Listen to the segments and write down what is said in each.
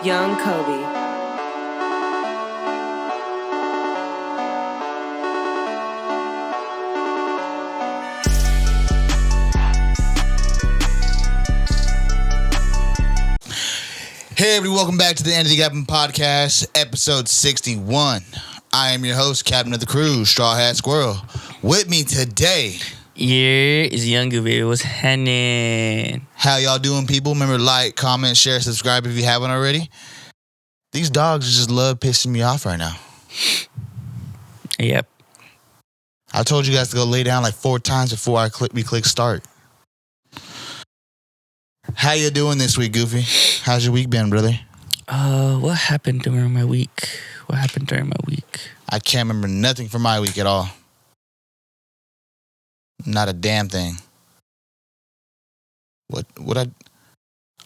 Young Kobe. Hey everybody, welcome back to the End of the Captain Podcast, episode 61. I am your host, Captain of the Crew, Straw Hat Squirrel. With me today, here is Young Kobe. What's happening? How y'all doing, people? Remember, like, comment, share, subscribe if you haven't already. These dogs just love pissing me off right now. Yep. I told you guys to go lay down like 4 times before we click start. How you doing this week, Goofy? How's your week been, brother? What happened during my week? I can't remember nothing from my week at all. Not a damn thing.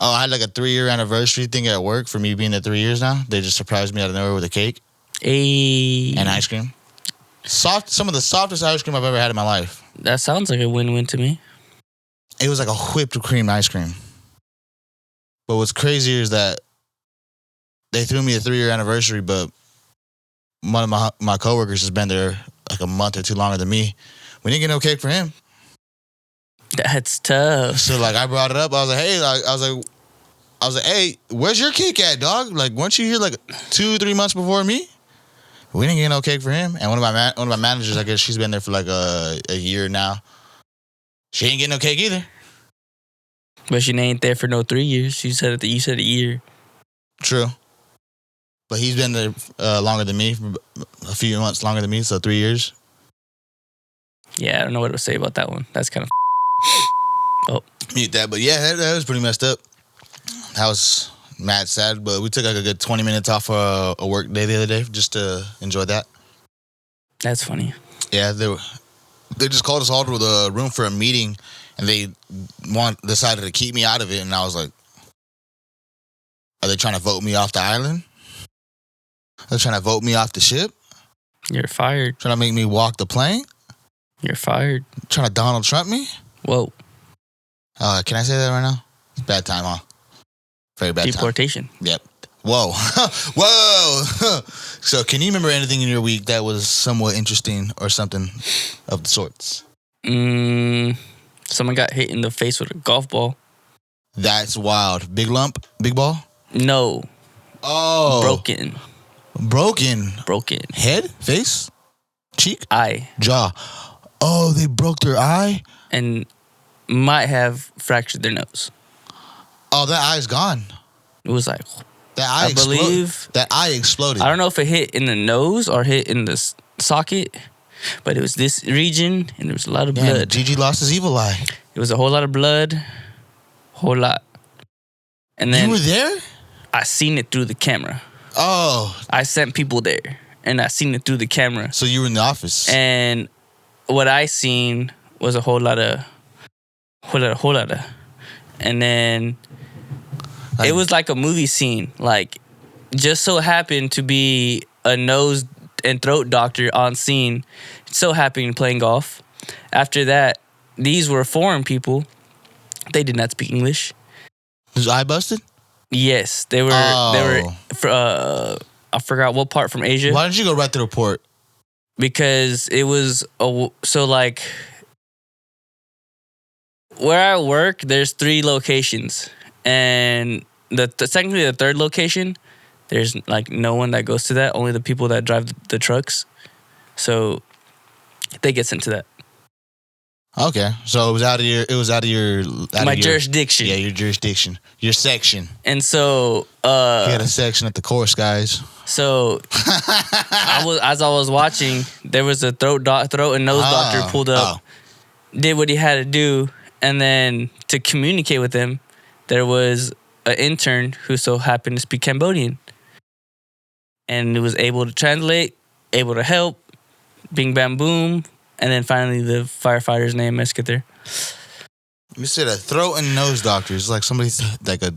I had like a 3-year anniversary thing at work for me being there 3 years now. They just surprised me out of nowhere with a cake. Hey. And ice cream. Some of the softest ice cream I've ever had in my life. That sounds like a win-win to me. It was like a whipped cream ice cream. But what's crazier is that they threw me a 3-year anniversary, but one of my coworkers has been there like a month or two longer than me. We didn't get no cake for him. That's tough. So like I brought it up. I was like, hey, I was like, hey, where's your cake at, dog? Like, weren't you here like 2-3 months before me? We didn't get no cake for him. And one of my managers, I guess she's been there for like a year now. She ain't getting no cake either. But she ain't there for no 3 years. You said a year. True. But he's been there longer than me, a few months longer than me, so 3 years. Yeah, I don't know what to say about that one. That's kind of Mute that. But yeah, that was pretty messed up. That was mad sad, but we took like a good 20 minutes off a work day the other day just to enjoy that. That's funny. Yeah, they just called us all to the room for a meeting, and they decided to keep me out of it, and I was like, are they trying to vote me off the island? Are they trying to vote me off the ship? You're fired. Trying to make me walk the plane? You're fired. Trying to Donald Trump me? Whoa. Can I say that right now? It's bad time, huh? Very bad Deportation. time. Yep. Whoa. Whoa. So can you remember anything in your week that was somewhat interesting or something of the sorts? Someone got hit in the face with a golf ball. That's wild. Big lump? Big ball? No. Oh. Broken. Head? Face? Cheek? Eye. Jaw. Oh, they broke their eye? And might have fractured their nose. Oh, that eye's gone. It was like, that eye believe that eye exploded. I don't know if it hit in the nose or hit in the socket, but it was this region, and there was a lot of blood. Gigi lost his evil eye. It was a whole lot of blood, whole lot. And then you were there? I seen it through the camera. Oh, I sent people there, and I seen it through the camera. So you were in the office, and what I seen was a whole lot of, and then. It was like a movie scene. Like, just so happened to be a nose and throat doctor on scene. So happened playing golf. After that, these were foreign people. They did not speak English. His eye busted? Yes, they were. Oh. I forgot what part from Asia. Why didn't you go right to the port? Because it was so like where I work. There's 3 locations. And technically the 3rd location, there's like no one that goes to that. Only the people that drive the trucks. So they get sent to that. Okay, so it was out of your jurisdiction. Yeah, your jurisdiction, your section. And so you had a section at the course, guys. So as I was watching, there was a throat and nose doctor pulled up, did what he had to do, and then to communicate with him. There was an intern who so happened to speak Cambodian. And was able to translate, able to help, bing, bam, boom. And then finally the firefighter's name, let's get there. You said a throat and nose doctor. It's like somebody's like a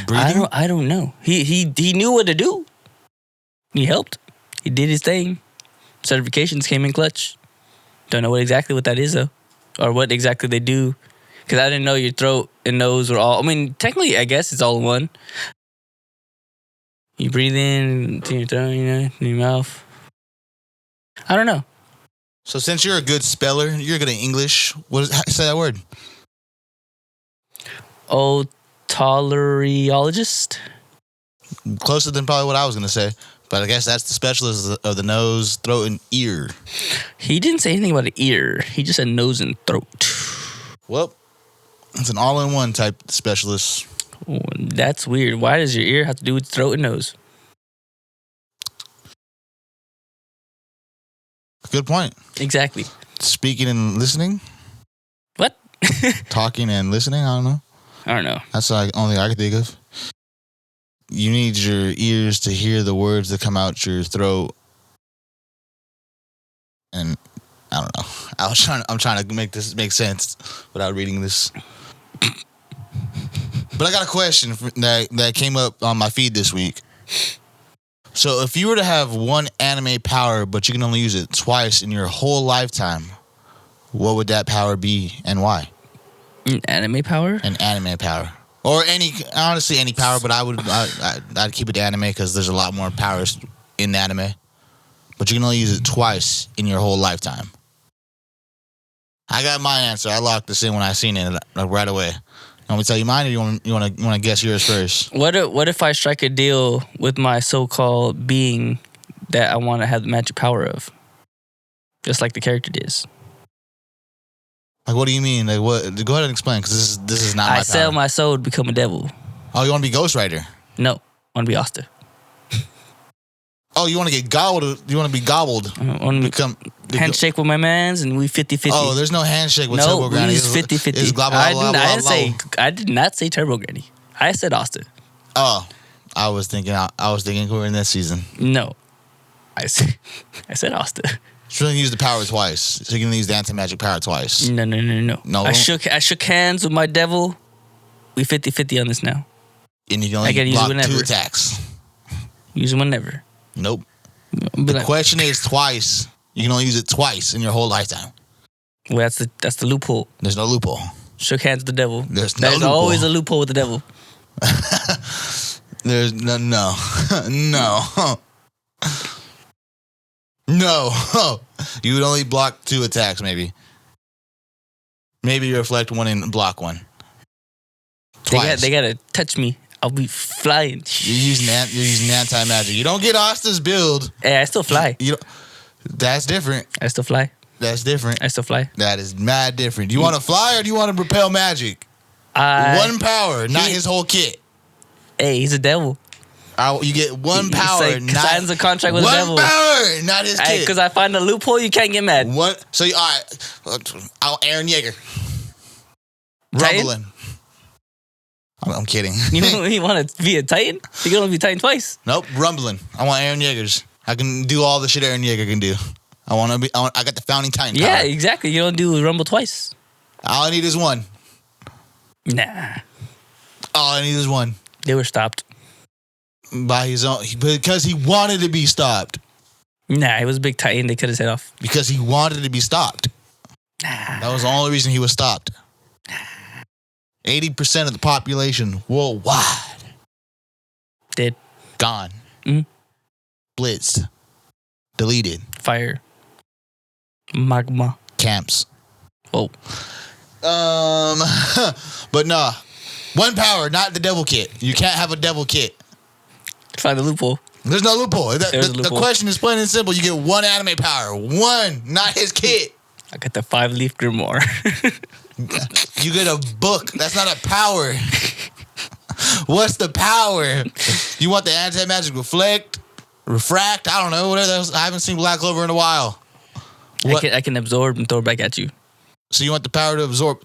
breathing? I don't know. He knew what to do. He helped. He did his thing. Certifications came in clutch. Don't know exactly what that is, though. Or what exactly they do. Because I didn't know your throat and nose were all... I mean, technically, I guess it's all in one. You breathe in to your throat, in your mouth. I don't know. So since you're a good speller, you're good at English. Say that word? Otolaryngologist? Closer than probably what I was going to say. But I guess that's the specialist of the nose, throat, and ear. He didn't say anything about the ear. He just said nose and throat. Well, it's an all-in-one type specialist. Oh, that's weird. Why does your ear have to do with throat and nose? Good point. Exactly. Speaking and listening? What? Talking and listening? I don't know. I don't know. That's the only thing I can think of. You need your ears to hear the words that come out your throat. And I don't know. I'm trying to make this make sense without reading this. But I got a question that came up on my feed this week. So if you were to have one anime power, but you can only use it twice in your whole lifetime, what would that power be and why? An anime power? An anime power. Or honestly, any power, but I'd keep it to anime because there's a lot more powers in anime. But you can only use it twice in your whole lifetime. I got my answer. I locked this in when I seen it right away. You want me to tell you mine, or you want to guess yours first? What if I strike a deal with my so-called being that I want to have the magic power of, just like the character is? Like, what do you mean? Like, what? Go ahead and explain, because this is not my power. I sell my soul to become a devil. Oh, you want to be Ghost Rider? No, I want to be Asta. Oh, you want to get gobbled? You want to be gobbled? I want to become handshake with my mans, and we 50-50. Oh, there's no handshake with Turbo Granny. No, we 50-50. It's blah, blah, blah, blah, blah. I did not say Turbo Granny. I said Asta. Oh, I was thinking we were in this season. No, I said Asta. So you can use the power twice. So you can use the anti-magic power twice. No. No. I shook hands with my devil. We 50-50 on this now. And you can only block 2 attacks. Use it whenever. Nope. The question is twice. You can only use it twice in your whole lifetime. Well, that's the loophole. There's no loophole. Shook hands with the devil. There's no loophole. There's always a loophole with the devil. There's no. No. You would only block 2 attacks, maybe. Maybe you reflect 1 and block 1. Twice. They gotta touch me. I'll be flying. You're using anti-magic. You don't get Asta's build. Hey, I still fly. That's different. I still fly. That's different. I still fly. That is mad different. Do you want to fly or do you want to repel magic? One power, not his whole kit. Hey, he's a devil. You get 1 power. Signs a contract with the devil. 1 power, not his kit. Because I find a loophole, you can't get mad. All right. Aaron Yeager. Titan? Rumbling. I'm kidding. You want to be a Titan? You can only be Titan twice. Nope, rumbling. I want Aaron Yeager's. I can do all the shit Aaron Yeager can do. I got the founding Titan power. Yeah, exactly. You don't do Rumble twice. All I need is 1. Nah. All I need is 1. They were stopped. By his own, because he wanted to be stopped. Nah, it was a big Titan. They cut his head off. Because he wanted to be stopped. Nah. That was the only reason he was stopped. 80% of the population worldwide. Dead. Gone. Mm-hmm. Blitzed. Deleted. Fire. Magma. Camps. Oh. But nah. 1 power, not the devil kit. You can't have a devil kit. Find the loophole. There's no loophole. The question is plain and simple. You get 1 anime power. 1, not his kit. I got the 5-leaf grimoire. You get a book. That's not a power. What's the power? You want the anti-magic refract? I don't know. Whatever. I haven't seen Black Clover in a while. I can absorb and throw it back at you. So you want the power to absorb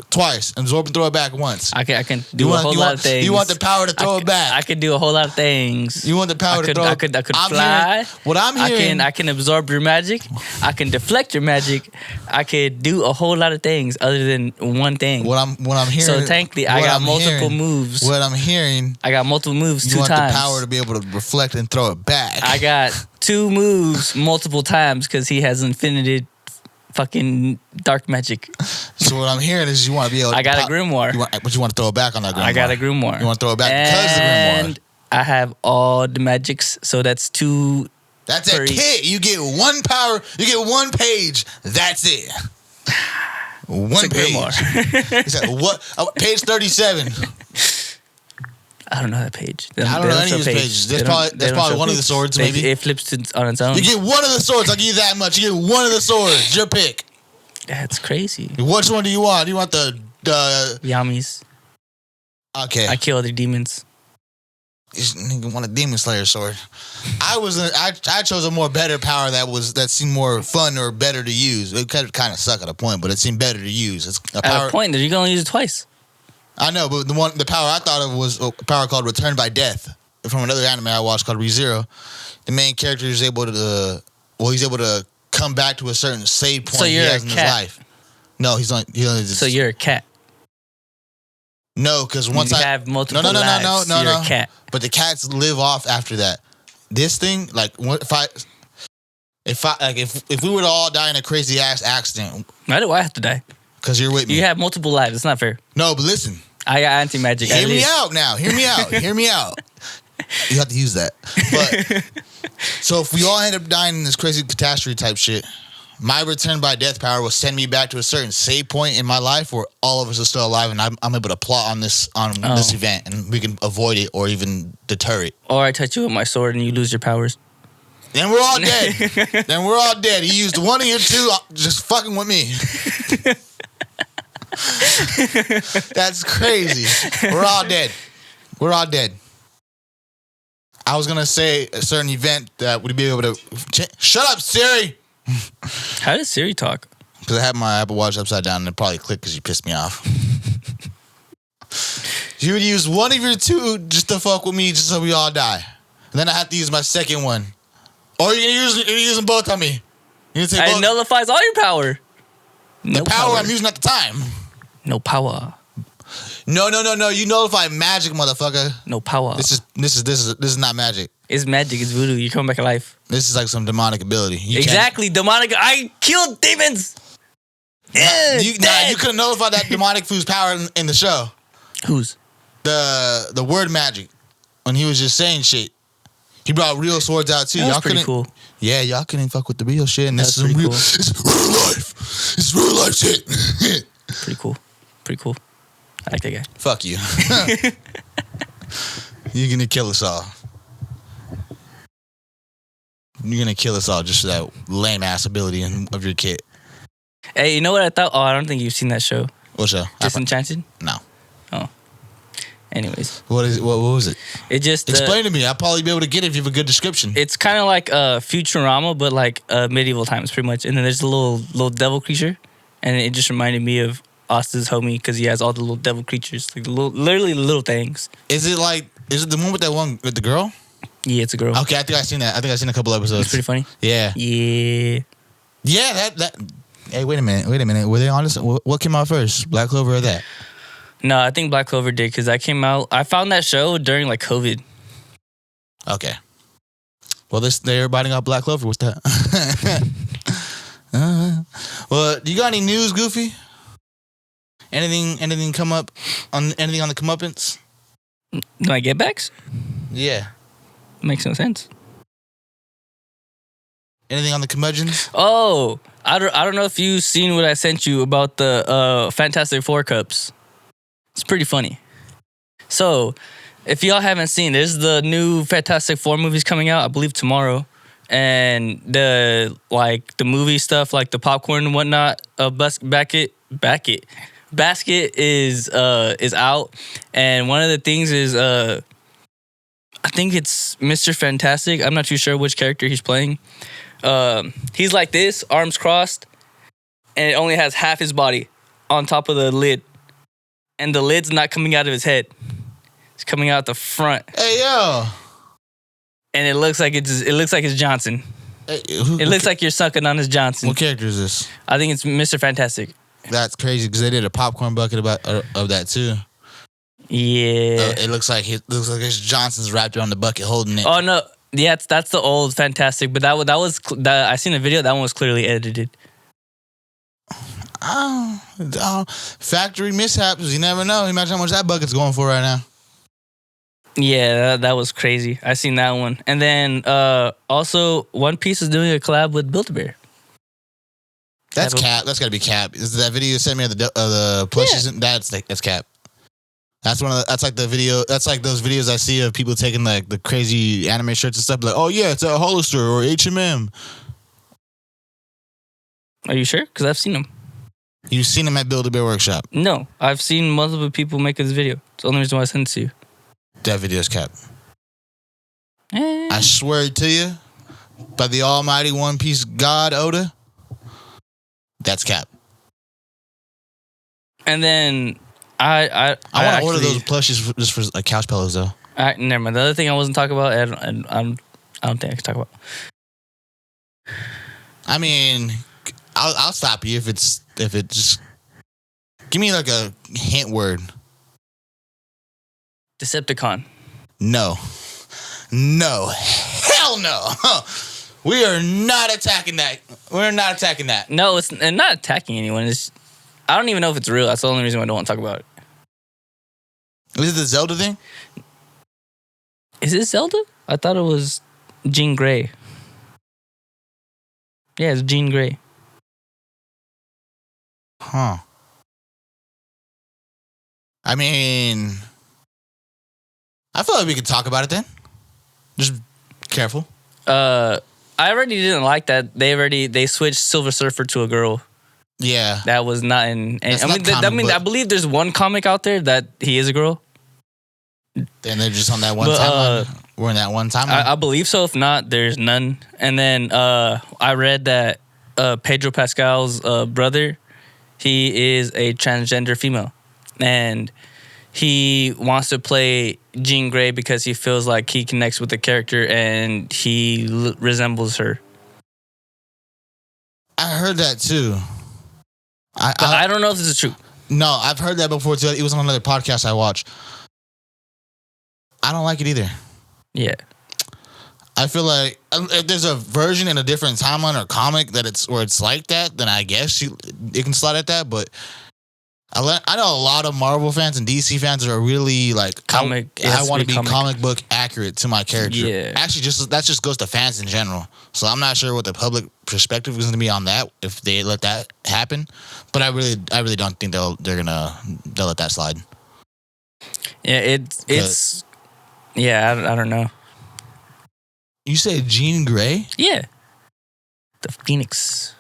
twice, absorb and throw it back once. I can do a whole lot of things. You want the power to throw it back. I can do a whole lot of things. You want the power to throw it back. I could fly. What I'm hearing. I can absorb your magic. I can deflect your magic. I could do a whole lot of things other than one thing. What I'm hearing. So technically, I got multiple moves. What I'm hearing. I got multiple moves 2 times. You want the power to be able to reflect and throw it back. I got 2 moves multiple times because he has infinite fucking dark magic. So what I'm hearing is you want to be able to... I got a grimoire. But you want to throw it back on that grimoire. I got a grimoire. You want to throw it back because of the grimoire. I have all the magics, so that's 2. That's a kit. You get 1 power. You get 1 page. That's it. 1 page. He said, what? Page 37. I don't know that page. I don't know any of these pages. That's probably one of the swords, maybe. It flips on its own. You get 1 of the swords. I'll give you that much. You get 1 of the swords. Your pick. That's crazy. Which one do you want? Do you want the Yamis? Okay. I kill other demons. This nigga want a demon slayer sword. I chose a more better power that seemed more fun or better to use. It kind of suck at a point, but it seemed better to use. It's a power. At a point, you can only use it twice. I know, but the power I thought of was a power called Return by Death from another anime I watched called ReZero. The main character is able to, he's able to come back to a certain save point he has in his life. No, he's not. So you're a cat. No, because once I have multiple lives, no, you're a cat. But the cats live off after that. This thing, like, if we were to all die in a crazy ass accident, why do I have to die? Because you're with me. You have multiple lives. It's not fair. No, but listen. I got anti-magic. Hear me out now. Hear me out. Hear me out. You have to use that. But so if we all end up dying in this crazy catastrophe type shit, my Return by Death power will send me back to a certain save point in my life where all of us are still alive, and I'm able to plot on this event, and we can avoid it or even deter it. Or I touch you with my sword and you lose your powers. Then we're all dead. Then we're all dead. You used 1 of your 2 just fucking with me. That's crazy. We're all dead. We're all dead. I was gonna say a certain event that would be able to. Shut up, Siri. How does Siri talk? Because I had my Apple Watch upside down and it probably clicked because you pissed me off. You would use 1 of your 2 just to fuck with me, just so we all die. And then I have to use my second one. Or you're using both on me. It nullifies all your power. The power I'm using at the time. No power. No. You nullify magic, motherfucker. No power. This is not magic. It's magic. It's voodoo. You're coming back to life. This is like some demonic ability. Exactly, demonic. I killed demons. You could have nullified that demonic food's power in the show. Whose? The word magic. When he was just saying shit. He brought real swords out too. That's pretty cool. Yeah, y'all couldn't fuck with the real shit. And this is real. It's real life. It's real life shit. Pretty cool. I like that guy. Fuck you. You're gonna kill us all. You're gonna kill us all just for that lame ass ability of your kid. Hey, you know what I thought? Oh, I don't think you've seen that show. What show? Disenchanted? No. Oh. Anyways. What is it? What was it? It just explain to me. I'll probably be able to get it if you have a good description. It's kind of like Futurama, but like medieval times, pretty much. And then there's a little devil creature, and it just reminded me of Austin's homie because he has all the little devil creatures, like literally little things. Is it the one with the girl? Yeah, it's a girl. Okay, I think I've seen that. I think I've seen a couple episodes. It's pretty funny. Yeah. Yeah. Yeah, that. Hey, wait a minute. Were they honest? What came out first, Black Clover or that? No, I think Black Clover did because that came out. I found that show during like COVID. Okay. Well, they're biting out Black Clover. What's that? Well, do you got any news, Goofy? Anything come up on anything on the comeuppance? My get backs? Yeah. Makes no sense. Anything on the curmudgeons? Oh, I don't know if you've seen what I sent you about the Fantastic Four cups. It's pretty funny. So, if y'all haven't seen, there's the new Fantastic Four movies coming out, I believe tomorrow. And the movie stuff, like the popcorn and whatnot, basket is out. And one of the things is I think it's Mr. Fantastic. I'm not too sure which character he's playing. He's like this, arms crossed, and it only has half his body on top of the lid. And the lid's not coming out of his head. It's coming out the front. Hey, yo. And it looks like it's Johnson. Hey, it looks like you're sucking on his Johnson. What character is this? I think it's Mr. Fantastic. That's crazy because they did a popcorn bucket of that too. Yeah. It looks like it's Johnson's wrapped around the bucket holding it. Oh no. Yeah, that's the old Fantastic, but that was I seen the video. That one was clearly edited. Factory mishaps. You never know. Imagine how much that bucket's going for right now. Yeah, that was crazy. I seen that one. And then also One Piece is doing a collab with Build-A-Bear. That's cap. That's gotta be cap. Is that video you sent me of the plushies? Yeah. That's cap. That's that's like the video. That's like those videos I see of people taking like the crazy anime shirts and stuff. Like, oh yeah, it's at Hollister or H&M. Are you sure? Because I've seen them. You've seen them at Build-A-Bear Workshop? No, I've seen multiple people make this video. It's the only reason why I sent it to you. That video's cap. I swear it to you, by the almighty One Piece God Oda, that's cap. And then I want to order those plushies just for like couch pillows though. Never mind. The other thing I wasn't talking about, and I don't think I can talk about. I mean, I'll stop you if it just give me like a hint word. Decepticon. No, hell no. We are not attacking that. We're not attacking that. No, it's not attacking anyone. I don't even know if it's real. That's the only reason why I don't want to talk about it. Is it the Zelda thing? Is it Zelda? I thought it was Jean Grey. Yeah, it's Jean Grey. Huh. I mean, I feel like we could talk about it then. Just careful. I already didn't like that. They switched Silver Surfer to a girl. Yeah. That was not in. I believe there's one comic out there that he is a girl. And they're just on that one timeline. We're in that one timeline. I believe so. If not, there's none. And then I read that Pedro Pascal's brother, he is a transgender female, and he wants to play Jean Grey because he feels like he connects with the character and he resembles her. I heard that too. I don't know if this is true. No, I've heard that before too. It was on another podcast I watched. I don't like it either. Yeah. I feel like if there's a version in a different timeline or comic that it's like that, then I guess it can slide at that. But I know a lot of Marvel fans and DC fans are really like comic. I want to be comic book accurate to my character. Yeah. Actually, that just goes to fans in general. So I'm not sure what the public perspective is going to be on that if they let that happen. But I really don't think they'll let that slide. Yeah, it's yeah. I don't know. You say Jean Grey? Yeah. The Phoenix.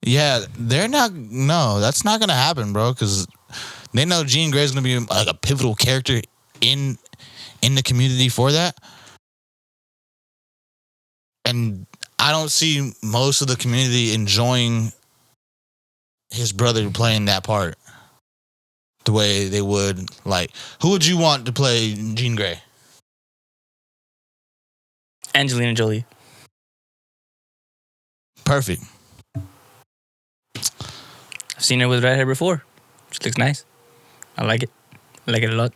Yeah, they're not. No, that's not gonna happen, bro. Because they know Jean Grey is gonna be like a pivotal character in the community for that, and I don't see most of the community enjoying his brother playing that part the way they would. Like, who would you want to play Jean Grey? Angelina Jolie. Perfect. I've seen her with red hair before. She looks nice. I like it. I like it a lot.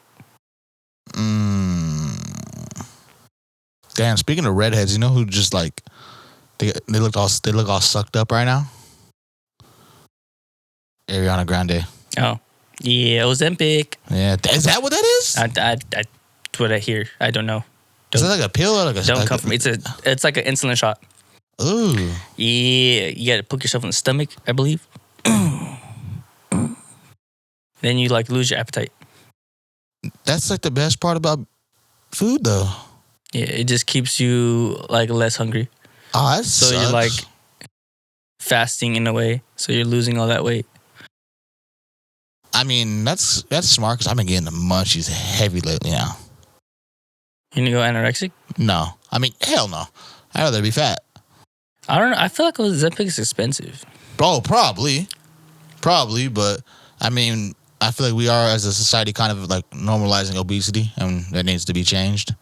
Damn, speaking of redheads, you know who just like they look all sucked up right now? Ariana Grande. Oh. Yeah, Ozempic. Yeah. Is that what that is? That's what I hear. I don't know. Is that like a pill or like a... Don't come from me. It's like an insulin shot. Ooh. Yeah, you got to poke yourself in the stomach, I believe. Then you like lose your appetite. That's like the best part about food, though. Yeah, it just keeps you like less hungry. Oh, that so sucks. You're like fasting in a way. So you're losing all that weight. I mean, that's smart because I've been getting the munchies heavy lately now. You gonna go anorexic? No. I mean, hell no. I'd rather be fat. I don't know. I feel like Ozempic is expensive. Oh, probably. Probably, but I mean, I feel like we are as a society kind of like normalizing obesity and that needs to be changed.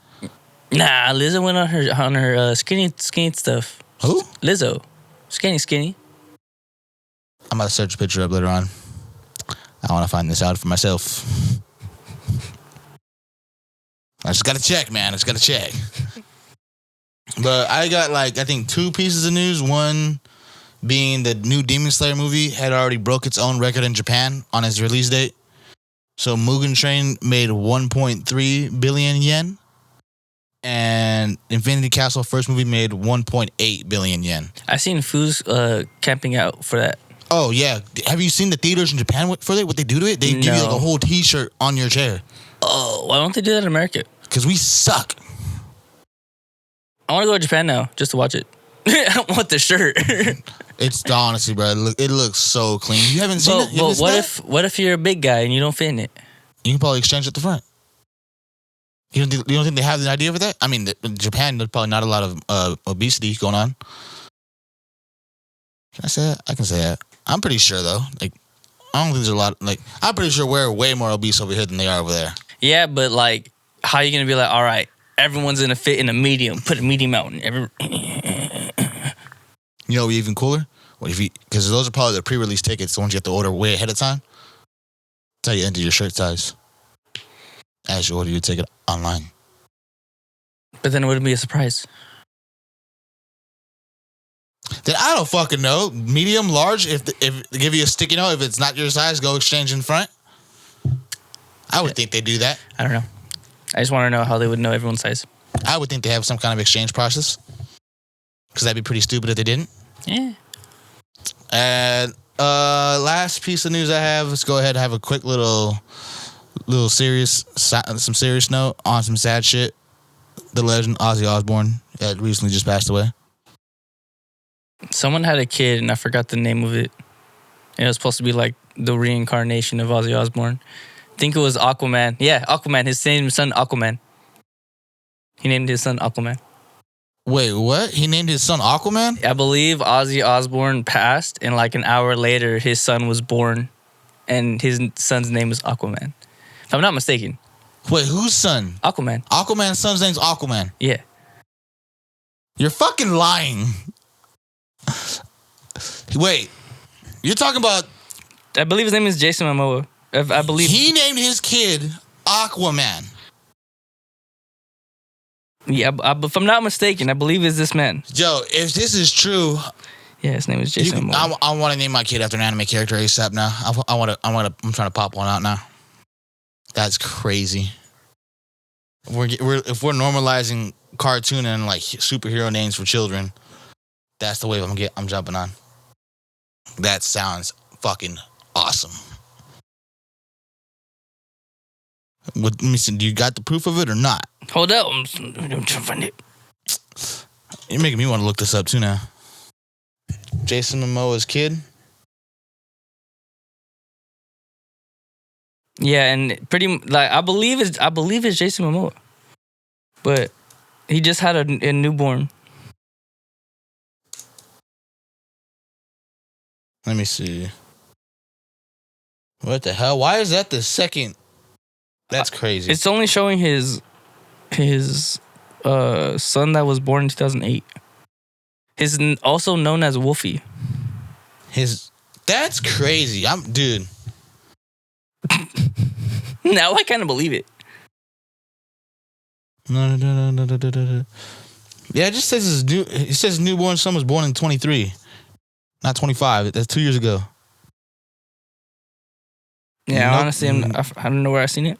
Nah, Lizzo went on her skinny stuff. Who? Lizzo. Skinny. I'm about to search a picture up later on. I want to find this out for myself. I just got to check, man. I just got to check. But I got I think 2 pieces of news. One being the new Demon Slayer movie had already broke its own record in Japan on its release date. So Mugen Train made 1.3 billion yen. And Infinity Castle first movie made 1.8 billion yen. I seen Foos camping out for that. Oh, yeah. Have you seen the theaters in Japan for it? What they do to it? They give you like a whole t-shirt on your chair. Oh, why don't they do that in America? Because we suck. I want to go to Japan now just to watch it. I want the shirt. It's honestly, bro. It looks so clean. You haven't seen it? But what if you're a big guy and you don't fit in it? You can probably exchange at the front. You don't think they have the idea for that? I mean, in Japan, there's probably not a lot of obesity going on. Can I say that? I can say that. I'm pretty sure, though. Like, I don't think there's a lot. Like, I'm pretty sure we're way more obese over here than they are over there. Yeah, but like, how are you gonna be like, all right, everyone's gonna fit in a medium. Put a medium out. You know, what's even cooler? What if you? Because those are probably the pre-release tickets, the ones you have to order way ahead of time. That's how you enter your shirt size. As you order your ticket online. But then it wouldn't be a surprise. Then I don't fucking know. Medium, large. If they give you a sticky note, if it's not your size, go exchange in front. I would think they do that. I don't know. I just want to know how they would know everyone's size. I would think they have some kind of exchange process. Because that'd be pretty stupid if they didn't. Yeah. And last piece of news I have. Let's go ahead and have a quick little serious, some serious note on some sad shit. The legend Ozzy Osbourne that recently just passed away. Someone had a kid and I forgot the name of it. And it was supposed to be like the reincarnation of Ozzy Osbourne. I think it was Aquaman. Yeah, Aquaman. His son Aquaman. He named his son Aquaman. Wait, what? He named his son Aquaman? I believe Ozzy Osbourne passed and like an hour later his son was born and his son's name is Aquaman. If I'm not mistaken. Wait, whose son? Aquaman. Aquaman's son's name's Aquaman. Yeah. You're fucking lying. Wait, you're talking about... I believe his name is Jason Momoa. I believe... He named his kid Aquaman. Yeah, if I'm not mistaken, I believe it's this man. Joe, if this is true... Yeah, his name is Jason Momoa. I want to name my kid after an anime character ASAP now. I'm trying to pop one out now. That's crazy. If we're normalizing cartoon and like superhero names for children, that's the wave I'm jumping on. That sounds fucking awesome. Let me see. Do you got the proof of it or not? Hold up, I'm trying to find it. You're making me want to look this up too now. Jason Momoa's kid. Yeah, and pretty like I believe it's Jason Momoa, but he just had a newborn. Let me see. What the hell? Why is that the second? That's crazy. It's only showing his son that was born in 2008. His also known as Wolfie. That's crazy. Dude. Now I kind of believe it. No. Yeah, it just says it says newborn son was born in 23, not 25. That's 2 years ago. Yeah, honestly, I don't know where I seen it.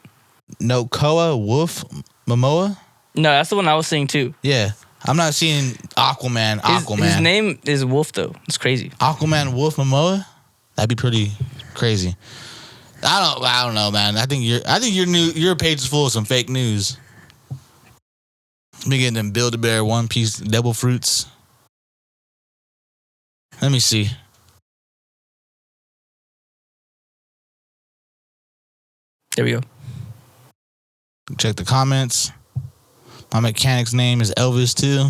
No, Wolf Momoa. No, that's the one I was seeing too. Yeah, I'm not seeing Aquaman. His name is Wolf though. It's crazy. Aquaman Wolf Momoa. That'd be pretty crazy. I don't know, man. I think your page is full of some fake news. Me getting them Build-A-Bear One Piece Devil Fruits. Let me see. There we go. Check the comments. My mechanic's name is Elvis too.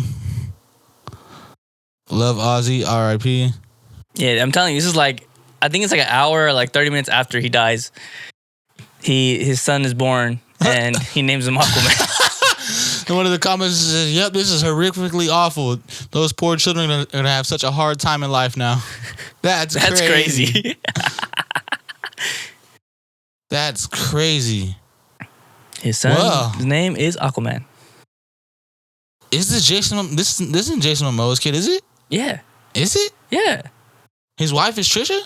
Love Ozzy, R.I.P. Yeah, I'm telling you, this is like, I think it's like an hour or like 30 minutes after he dies. His son is born and he names him Aquaman. And one of the comments says, "Yep, this is horrifically awful. Those poor children are gonna have such a hard time in life now." That's crazy. That's crazy. His son, his name is Aquaman. Is this Jason? This isn't Jason Momoa's kid, is it? Yeah. Is it? Yeah. His wife is Trisha?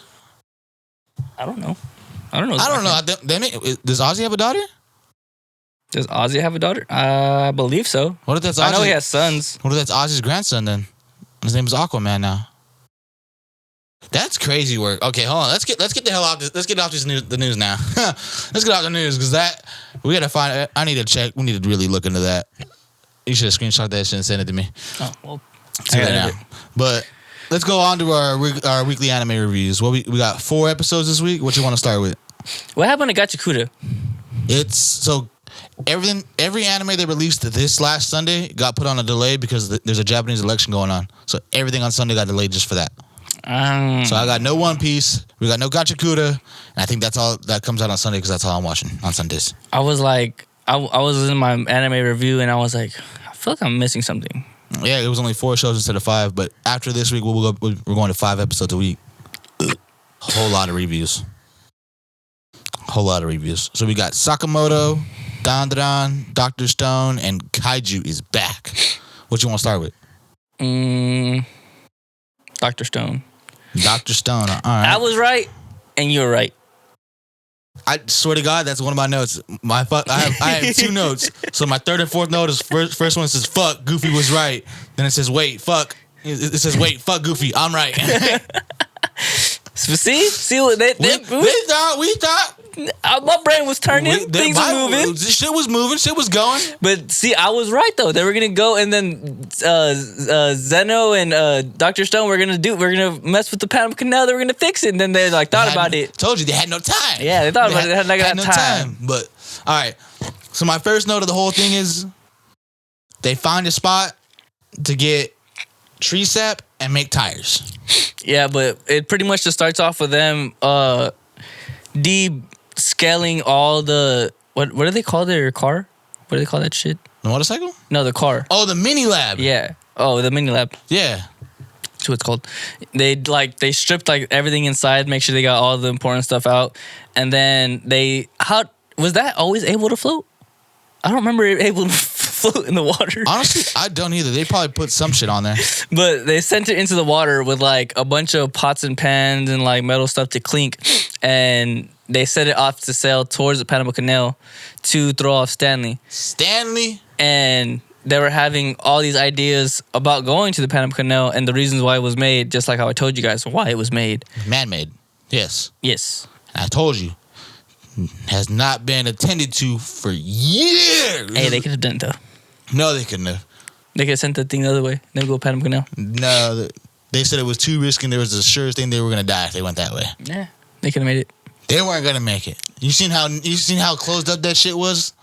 I don't know. I don't know. I don't know. Does Ozzy have a daughter? Does Ozzy have a daughter? I believe so. What if that's Ozzy? I know he has sons. What if that's Ozzy's grandson then? His name is Aquaman now. That's crazy work. Okay, hold on. Let's get the hell out. Let's get off the news now. Let's get off the news because we gotta find. I need to check. We need to really look into that. You should have screenshot that shit and sent it to me. Oh well, I got it now. But let's go on to our weekly anime reviews. What we got 4 episodes this week. What you want to start with? What happened to Gachakuda? It's so every anime they released this last Sunday got put on a delay because there's a Japanese election going on. So everything on Sunday got delayed just for that. So I got no One Piece, we got no Gachakuda, and I think that's all that comes out on Sunday because that's all I'm watching on Sundays. I was like, I was in my anime review and I was like, I feel like I'm missing something. Yeah, it was only 4 shows instead of 5, but after this week we're going to 5 episodes a week. Whole lot of reviews. So we got Sakamoto, DandaDan, Dr.Stone, and Kaiju is back. What you want to start with? Dr. Stone. Dr. Stone. All right. I was right, and you were right. I swear to God, that's one of my notes. I have 2 notes. So my 3rd and 4th note is first one says "fuck, Goofy was right." Then it says "wait, fuck." It says "wait, fuck, Goofy, I'm right." See what we thought. My brain was turning. Things were moving. Shit was moving. Shit was going. But see, I was right though. They were gonna go, and then Zeno and Dr. Stone were gonna mess with the Panama Canal. They were gonna fix it, and then they thought about it. Told you they had no time. Yeah, they thought about it. They had no time. But all right. So my first note of the whole thing is they find a spot to get tree sap and make tires. Yeah, but it pretty much just starts off with them scaling all the what do they call their car? What do they call that shit? The motorcycle? No, the car. Oh, the mini lab. Yeah. Oh, the mini lab. Yeah. That's what it's called. They stripped like everything inside, make sure they got all the important stuff out, and then was that always able to float? I don't remember it able to float in the water. Honestly, I don't either. They probably put some shit on there. But they sent it into the water with like a bunch of pots and pans and like metal stuff to clink, and they set it off to sail towards the Panama Canal to throw off Stanley. And they were having all these ideas about going to the Panama Canal and the reasons why it was made, just like how I told you guys why it was made. Man-made. Yes. I told you. Has not been attended to for years. Hey, they could have done it though. No, they couldn't have. They could have sent the thing the other way. Never go Panama Canal. No, they said it was too risky and there was the surest thing they were going to die if they went that way. Yeah, they could have made it. They weren't going to make it. You seen how closed up that shit was?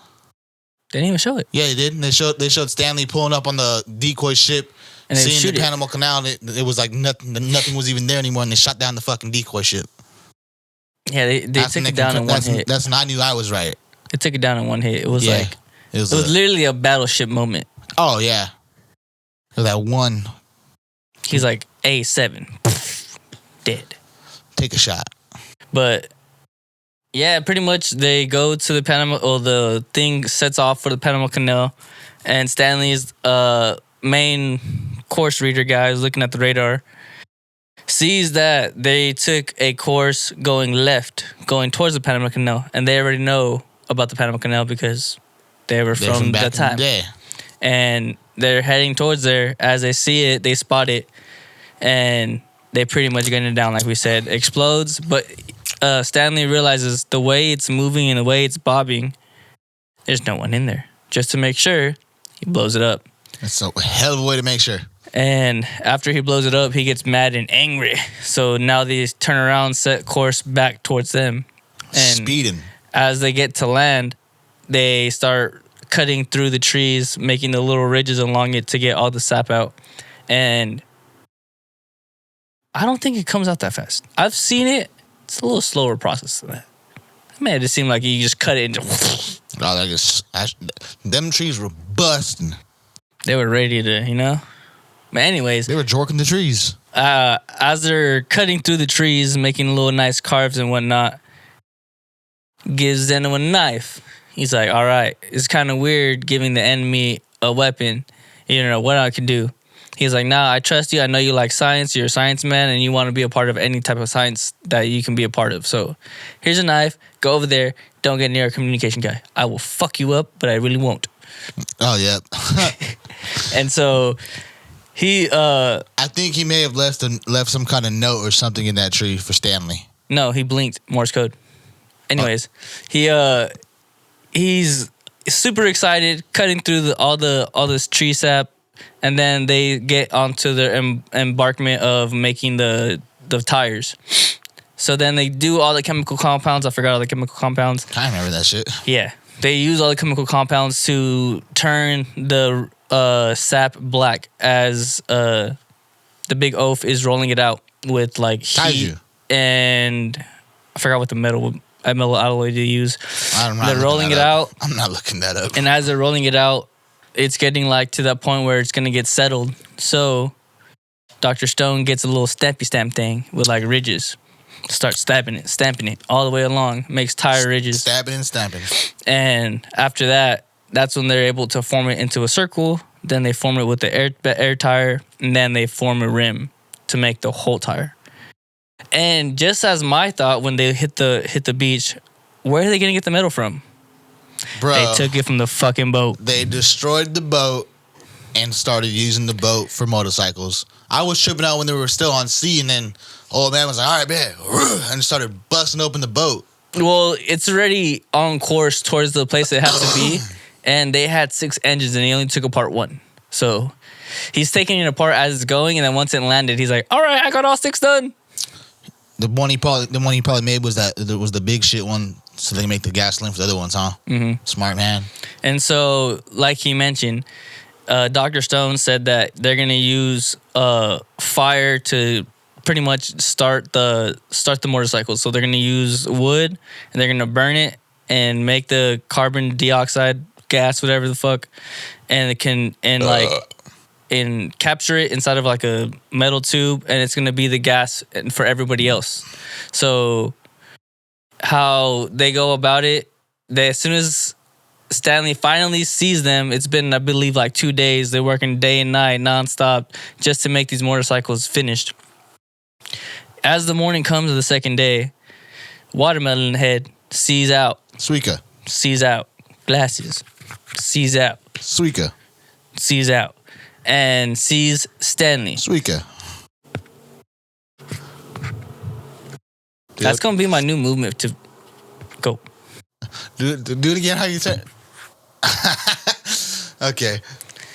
They didn't even show it. Yeah, they did. They showed Stanley pulling up on the decoy ship and seeing the Panama Canal. And it was like nothing was even there anymore, and they shot down the fucking decoy ship. Yeah, they took it down in one hit. That's when I knew I was right. They took it down in one hit. It was it was literally a battleship moment. Oh yeah, that one. He's like A7, dead. Take a shot. But yeah, pretty much they go to the Panama, or the thing sets off for the Panama Canal, and Stanley's main course reader guy is looking at the radar. Sees that they took a course going left, going towards the Panama Canal, and they already know about the Panama Canal because they're from that time. And they're heading towards there. As they see it, they spot it, and they pretty much get it down, like we said. Explodes, but Stanley realizes the way it's moving and the way it's bobbing, there's no one in there. Just to make sure, he blows it up. That's a hell of a way to make sure. And after he blows it up, he gets mad and angry. So now they turn around, set course back towards them. And speeding. As they get to land, they start cutting through the trees, making the little ridges along it to get all the sap out. And I don't think it comes out that fast. I've seen it. It's a little slower process than that. It made it seem like you just cut it and just... them trees were busting. They were ready to, But anyways, they were jorking the trees. As they're cutting through the trees, making little nice carves and whatnot, gives Zeno a knife. He's like, all right, it's kind of weird giving the enemy a weapon. You don't know what I can do. He's like, nah, I trust you. I know you like science. You're a science man, and you want to be a part of any type of science that you can be a part of. So here's a knife. Go over there. Don't get near a communication guy. I will fuck you up, but I really won't. Oh, yeah. And so he... I think he may have left some kind of note or something in that tree for Stanley. No, he blinked Morse code. Anyways, he's super excited, cutting through all this tree sap, and then they get onto their embarkment of making the tires. So then they do all the chemical compounds. I forgot all the chemical compounds. I remember that shit. Yeah, they use all the chemical compounds to turn the sap black as the big oaf is rolling it out with like heat. Kaiju. And I forgot what the metal alloy they use. They're rolling it out. I'm not looking that up. And as they're rolling it out, it's getting like to that point where it's gonna get settled. So Dr. Stone gets a little stampy stamp thing with like ridges. Starts stamping it all the way along. Makes tire ridges. Stabbing and stamping. And after that, that's when they're able to form it into a circle. Then they form it with the air tire, and then they form a rim to make the whole tire. And just as my thought when they hit the beach, where are they gonna get the metal from? Bro, They took it from the fucking boat. They destroyed the boat and started using the boat for motorcycles. I was tripping out when they were still on sea, and then old man was like, all right, man, and started busting open the boat. Well, it's already on course towards the place it has to be, and they had 6 engines, and he only took apart 1. So he's taking it apart as it's going, and then once it landed, he's like, all right, I got all 6 done. The one he probably made was the big shit one, so they can make the gasoline for the other ones, huh? Mm-hmm. Smart man. And so, like he mentioned, Dr. Stone said that they're gonna use fire to pretty much start the motorcycles. So they're gonna use wood and they're gonna burn it and make the carbon dioxide gas, whatever the fuck, and it can and capture it inside of like a metal tube, and it's gonna be the gas for everybody else. So how they go about it, as soon as Stanley finally sees them, it's been, I believe, like 2 days. They're working day and night, nonstop, just to make these motorcycles finished. As the morning comes of the second day, Watermelon Head sees out. Suika. Sees out. Glasses. Sees out. Suika. Sees out. And sees Stanley. Suika. That's going to be my new movement to go. Do it again. How you say it? Okay.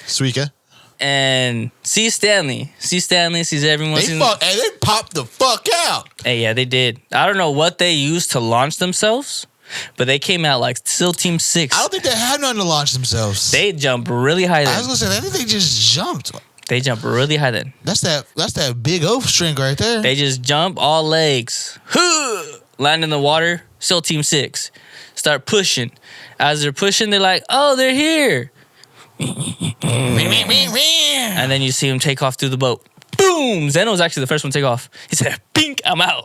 Suika. And sees Stanley. Sees everyone. They popped the fuck out. Hey, yeah, they did. I don't know what they used to launch themselves, but they came out like still Team 6. I don't think they had nothing to launch themselves. They jumped really high then. I was gonna say, I think they just jumped. They jumped really high then. That's that big oaf string right there. They just jump all legs. Land in the water, still Team 6. Start pushing. As they're pushing, they're like, oh, they're here. And then you see him take off through the boat. Boom! Zeno was actually the first one to take off. He said, "Bink, I'm out."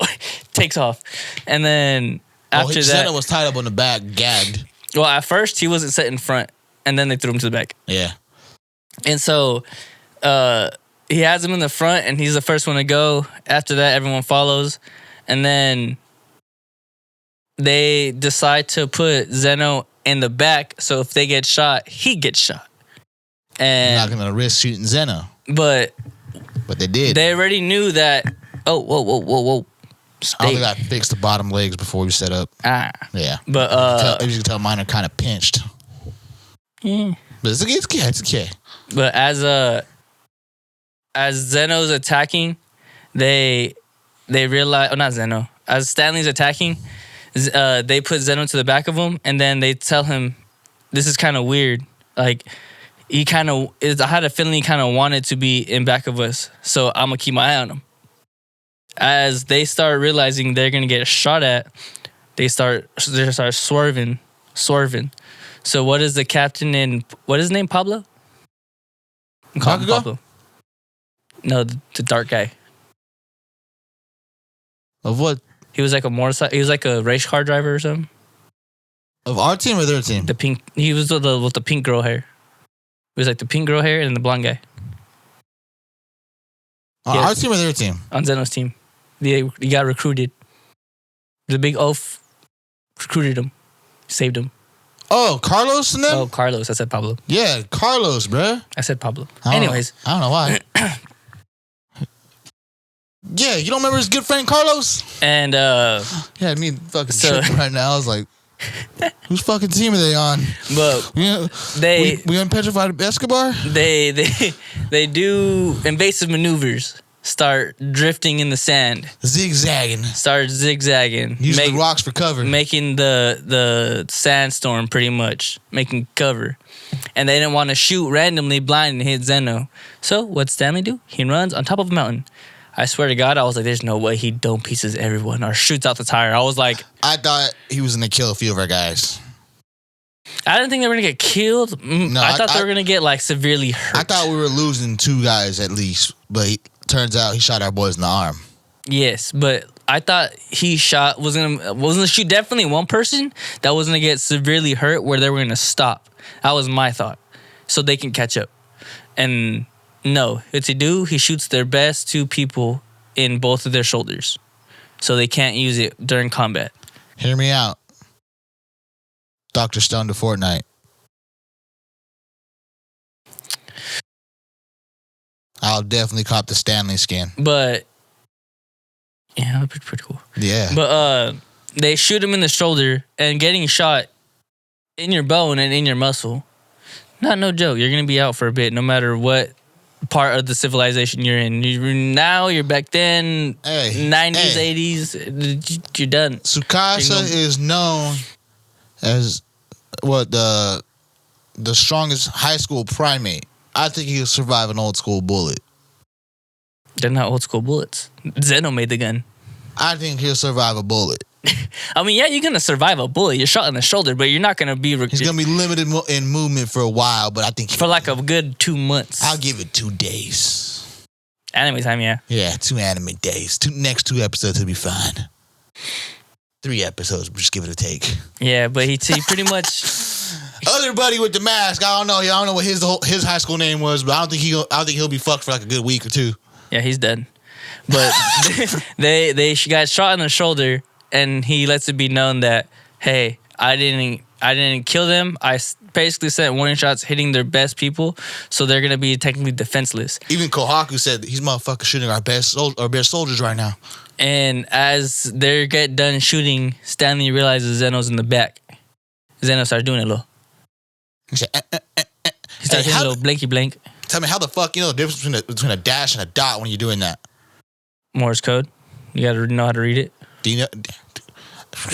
Takes off. And then after that, Zeno was tied up on the back, gagged. Well, at first he wasn't set in front, and then they threw him to the back. Yeah. And so he has him in the front, and he's the first one to go. After that, everyone follows. And then they decide to put Zeno in the back, so if they get shot, he gets shot. And I'm not gonna risk shooting Zeno. But they did. They already knew that. Oh, whoa. I only got fixed the bottom legs before we set up. Yeah. But you can tell mine are kind of pinched. Yeah. But it's okay. But as Zeno's attacking, they realize. Oh, not Zeno. As Stanley's attacking, they put Zeno to the back of him, and then they tell him, "This is kind of weird. Like, I had a feeling he kind of wanted to be in back of us, so I'm gonna keep my eye on him." As they start realizing they're gonna get shot at, they start swerving. So what is the captain in? What is his name? Pablo. I'm calling him Pablo. No, the dark guy. Of what? He was like a motorcycle. He was like a race car driver or something. Of our team or their team? The pink. He was with the pink girl hair. It was like the pink girl hair and the blonde guy. Our team or their team? On Zeno's team. He got recruited. The big oaf recruited him. Saved him. Oh, Carlos and them? Oh, Carlos. I said Pablo. Yeah, Carlos, bruh. I said Pablo. I Anyways. don't know why. Yeah, you don't remember his good friend Carlos? And yeah, me fucking tripping right now. I was like, whose fucking team are they on? But we unpetrified Escobar? They do invasive maneuvers. Start drifting in the sand. Zigzagging. Start zigzagging. Using the rocks for cover. Making the sandstorm pretty much. Making cover. And they didn't want to shoot randomly blind and hit Zeno. So what's Stanley do? He runs on top of a mountain. I swear to God, I was like, there's no way he dome pieces everyone or shoots out the tire. I was like... I thought he was going to kill a few of our guys. I didn't think they were going to get killed. No, I thought they were going to get like severely hurt. I thought we were losing 2 guys at least. But turns out he shot our boys in the arm. Yes, but I thought he was gonna shoot definitely one person that was gonna get severely hurt where they were gonna stop. That was my thought, so they can catch up. And no, what he do? He shoots their best 2 people in both of their shoulders, so they can't use it during combat. Hear me out, Dr.Stone to Fortnite. I'll definitely cop the Stanley skin. But yeah, that'd be pretty cool. Yeah. But they shoot him in the shoulder, and getting shot in your bone and in your muscle, not no joke. You're gonna be out for a bit, no matter what part of the civilization you're in. You're back then, 90s, 80s. You're done. Tsukasa is known as the strongest high school primate. I think he'll survive an old school bullet. They're not old school bullets. Zeno made the gun. I think he'll survive a bullet. I mean, yeah, you're going to survive a bullet. You're shot in the shoulder, but you're not going to be... He's going to be limited in movement for a while, but I think... For like a good 2 months. I'll give it 2 days. Anime time, yeah. Yeah, 2 anime days. Next 2 episodes will be fine. 3 episodes, we'll just give it a take. Yeah, but he pretty much... Other buddy with the mask, I don't know. I don't know what his high school name was, but I don't think he'll be fucked for like a good week or 2. Yeah, he's dead. But they got shot in the shoulder, and he lets it be known that, hey, I didn't kill them. I basically sent warning shots hitting their best people, so they're gonna be technically defenseless. Even Kohaku said he's motherfucking shooting our best soldiers right now. And as they get done shooting, Stanley realizes Zeno's in the back. Zeno starts doing it low. He said, He starts doing a little blinky blink. Tell me how the fuck you know the difference between a dash and a dot when you're doing that? Morse code. You gotta know how to read it. Do you know?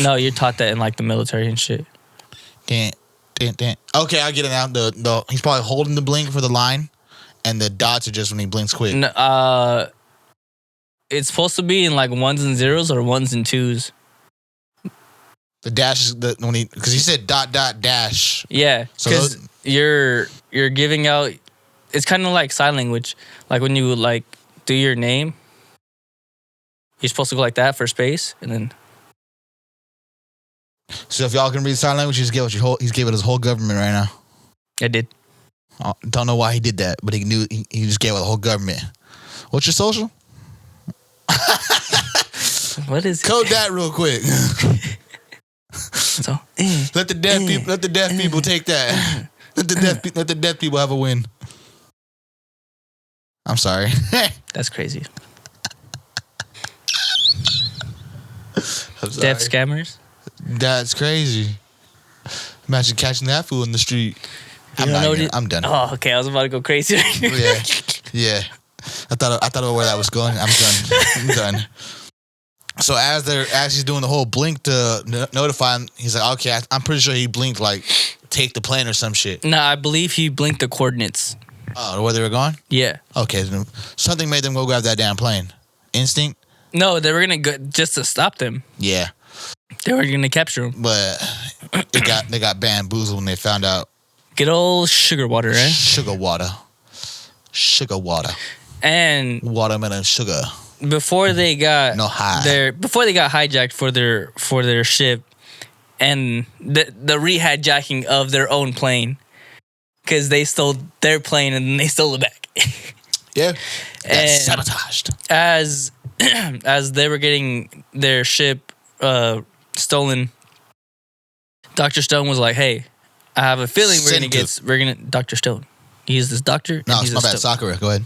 No, you're taught that in like the military and shit. Damn. Okay, I get it now. He's probably holding the blink for the line, and the dots are just when he blinks quick. It's supposed to be in like 1s and 0s or 1s and 2s. The dash is because he said ... dash. Yeah, because you're giving out. It's kind of like sign language. Like when you like do your name, you're supposed to go like that for space, and then. So if y'all can read sign language, he's gave it his whole government right now. I did. Don't know why he did that, but he knew he just gave it the whole government. What's your social? What is code that real quick? So let the deaf people take that. Let the deaf people have a win. I'm sorry. That's crazy. I'm sorry. Deaf scammers. That's crazy. Imagine catching that fool in the street. I'm done. Oh, okay. I was about to go crazy. Yeah. I thought about where that was going. I'm done. So as he's doing the whole blink to notify him, he's like, okay, I'm pretty sure he blinked like take the plane or some shit. No, I believe he blinked the coordinates. Oh, where they were going? Yeah. Okay, something made them go grab that damn plane. Instinct? No, they were gonna go just to stop them. Yeah. They were gonna capture him. But they got bamboozled when they found out. Good old sugar water, right? Sugar water. And watermelon sugar. Before they got hijacked for their ship, and the rehijacking of their own plane, because they stole their plane and then they stole it back. Yeah. That's And sabotaged. as they were getting their ship stolen, Dr. Stone was like, "Hey, I have a feeling we're gonna Dr. Stone. He's this doctor. No, and it's he's my a bad. Stone. Sakura, go ahead.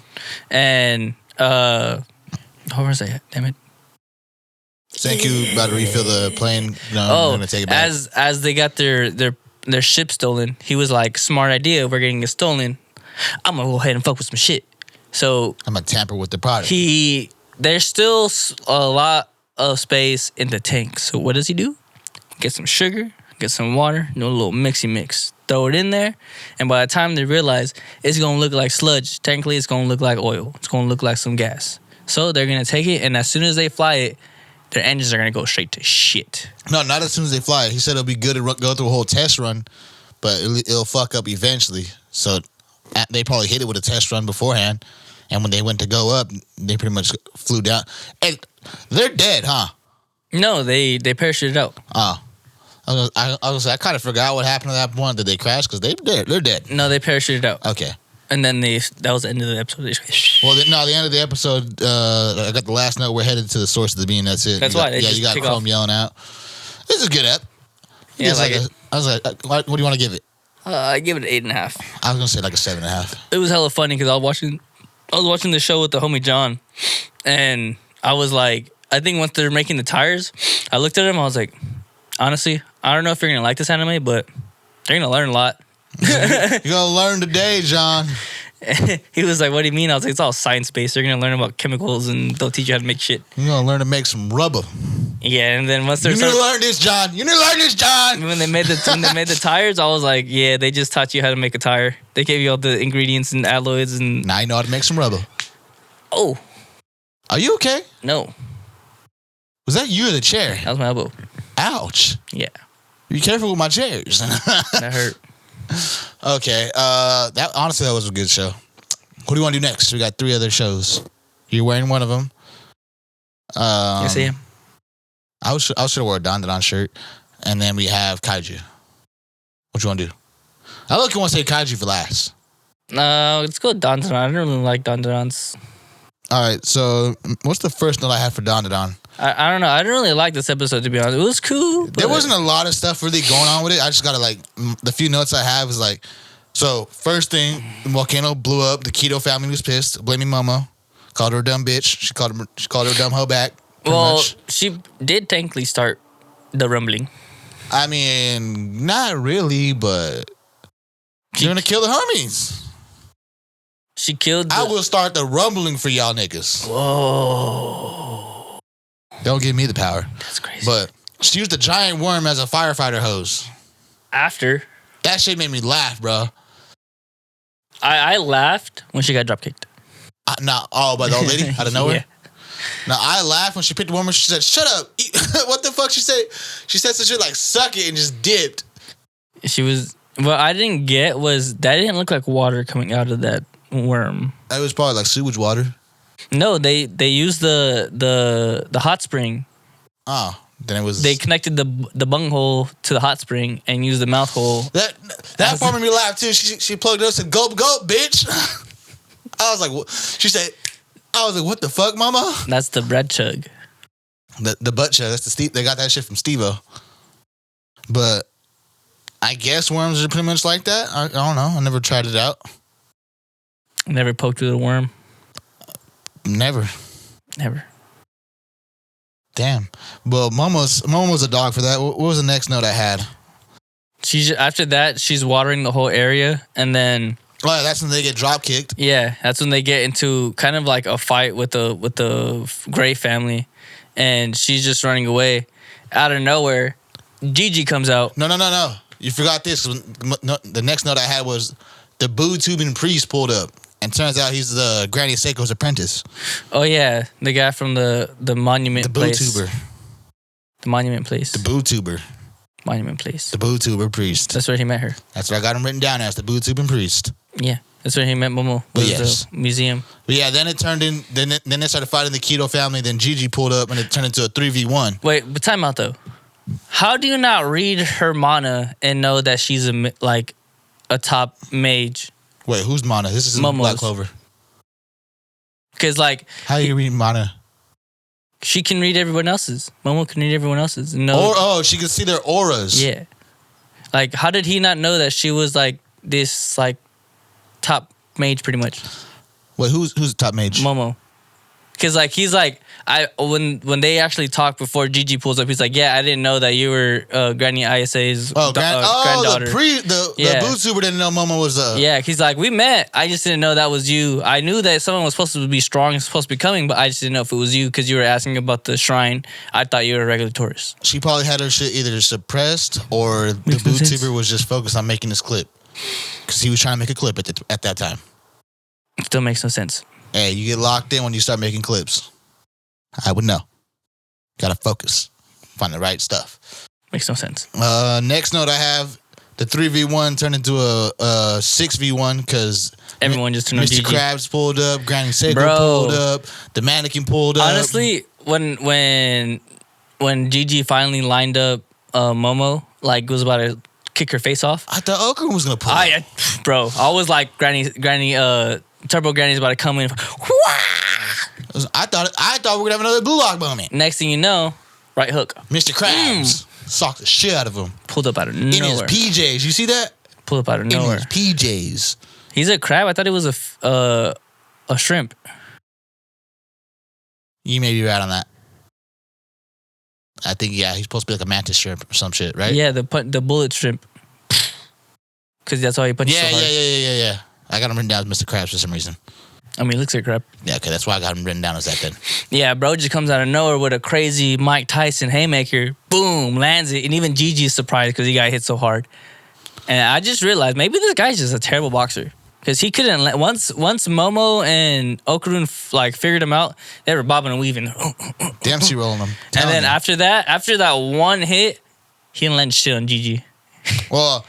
And what was I? Damn it. Senku about to refill the plane. No, I'm gonna take it back. As they got their ship stolen, he was like, "Smart idea. We're getting it stolen. I'm gonna go ahead and fuck with some shit." So I'm gonna tamper with the product. There's still a lot of space in the tank. So what does he do? Get some sugar, get some water, do a little mixy mix, throw it in there, and by the time they realize it's gonna look like sludge, technically it's gonna look like oil. It's gonna look like some gas. So they're gonna take it, and as soon as they fly it, their engines are gonna go straight to shit. No, not as soon as they fly. He said it'll be good to go through a whole test run, but it'll fuck up eventually. So they probably hit it with a test run beforehand, and when they went to go up, they pretty much flew down. And they're dead, huh? No, they parachuted out. Oh. I kind of forgot what happened at that point. Did they crash? Because they're dead. No, they parachuted out. Okay. And then that was the end of the episode. Well, the end of the episode, I got the last note. We're headed to the source of the being. That's it. That's why. You got Chrome yelling out. This is a good ep. Yeah, I was like, what do you want to give it? I give it an 8.5. I was gonna say like a 7.5. It was hella funny because I was watching the show with the homie John, and I was like, I think once they're making the tires, I looked at him. I was like, honestly, I don't know if you're gonna like this anime, but you're gonna learn a lot. You're gonna learn today, John. He was like, what do you mean? I was like, it's all science based. You're gonna learn about chemicals and they'll teach you how to make shit. You're gonna learn to make some rubber. Yeah, and then once they're you need to learn this, John. You need to learn this, John. When they made the tires, I was like, yeah, they just taught you how to make a tire. They gave you all the ingredients and alloys and. Now you know how to make some rubber. Oh. Are you okay? No. Was that you or the chair? That was my elbow. Ouch. Yeah. Be careful with my chairs. That hurt. Okay. That was a good show. What do you want to do next? We got 3 other shows. You're wearing one of them. Yes, I am. I should have wore a DandaDan shirt. And then we have Kaiju. What you want to do? I look, you want to say Kaiju for last. Let's go DandaDan. I don't really like DandaDans. All right. So what's the first note I have for DandaDan? I don't know. I didn't really like this episode, to be honest. It was cool. There wasn't a lot of stuff really going on with it. I just got to the few notes I have is like, so first thing, the volcano blew up. The Keto family was pissed, blaming Momo. Called her a dumb bitch. She called her a dumb hoe back. Well, much. She did technically start the rumbling. I mean, not really, but you're going to kill the homies. She killed I will start the rumbling for y'all niggas. Whoa. Don't give me the power. That's crazy. But she used a giant worm as a firefighter hose. After. That shit made me laugh, bro. I laughed when she got dropkicked. By the old lady out of nowhere? Yeah. Now, I laughed when she picked the worm and she said, shut up. What the fuck she said? She said some shit like, suck it, and just dipped. What I didn't get was that didn't look like water coming out of that worm. It was probably like sewage water. No, they used the hot spring. Oh, then it was. They connected the bunghole to the hot spring and used the mouth hole. That part made me laugh too. She plugged it up and said, "Gulp, gulp, bitch." I was like, what? She said, "I was like, what the fuck, mama?" That's the bread chug. The butt chug. That's the Steve. They got that shit from Steve-O. But I guess worms are pretty much like that. I don't know. I never tried it out. Never poked with a worm. Never. Damn. Well, Momo's a dog for that. What was the next note I had? After that, she's watering the whole area, and then. Oh, yeah, that's when they get drop kicked. Yeah, that's when they get into kind of like a fight with the Gray family, and she's just running away. Out of nowhere, Gigi comes out. No. You forgot this. The next note I had was the boo tubing priest pulled up. And turns out he's the Granny Seiko's apprentice. Oh, yeah. The guy from the monument place. The boo tuber. The monument place. The boo tuber. Monument place. The boo tuber priest. That's where he met her. That's what I got him written down as, the boo tubing priest. Yeah. That's where he met Momo. Yes. The museum. But yeah, then it turned in, then they started fighting the Keto family. Then Gigi pulled up and it turned into a 3v1. Wait, but time out though. How do you not read her mana and know that she's a top mage? Wait, who's Mana? This is Momo's. Black Clover. Because like, how you read mana? She can read everyone else's. Momo can read everyone else's. No, she can see their auras. Yeah. Like, how did he not know that she was like this like top mage pretty much? Wait, who's the top mage? Momo. Because like he's like when they actually talk before Gigi pulls up, he's like, yeah, I didn't know that you were Granny ISA's granddaughter. The bootsuber didn't know Momo was Yeah, he's like, we met. I just didn't know that was you. I knew that someone was supposed to be strong and supposed to be coming, but I just didn't know if it was you because you were asking about the shrine. I thought you were a regular tourist. She probably had her shit either suppressed or the bootsuber was just focused on making this clip because he was trying to make a clip at that time. Still makes no sense. Hey, you get locked in when you start making clips. I would know. Gotta focus. Find the right stuff. Makes no sense. Next note I have, the 3v1 turned into a 6v1 because everyone just turned on Mr. Gigi. Krabs pulled up, Granny Seiko pulled up, the mannequin pulled up. Honestly, when Gigi finally lined up Momo, like was about to kick her face off, I thought Okran was gonna pull up. Bro, I was like, Granny, Turbo Granny's about to come in. I thought we were gonna have another Blue Lock moment. Next thing you know, right hook. Mr. Krabs socked the shit out of him. Pulled up out of nowhere. In his PJs. You see that? Pulled up out of nowhere. In his PJs. He's a crab? I thought it was a shrimp. You may be right on that. I think, yeah, he's supposed to be like a mantis shrimp or some shit, right? Yeah, the bullet shrimp. Because that's how he punches so hard. Yeah. I got him written down as Mr. Krabs for some reason. I mean, he looks like crap. Yeah, okay, that's why I got him written down as that then. Yeah, bro just comes out of nowhere with a crazy Mike Tyson haymaker. Boom, lands it. And even Gigi is surprised because he got hit so hard. And I just realized maybe this guy's just a terrible boxer. Because he couldn't, once Momo and Okarun like figured him out, they were bobbing and weaving. Dempsey rolling him. And then after that one hit, he didn't land shit on Gigi. Well...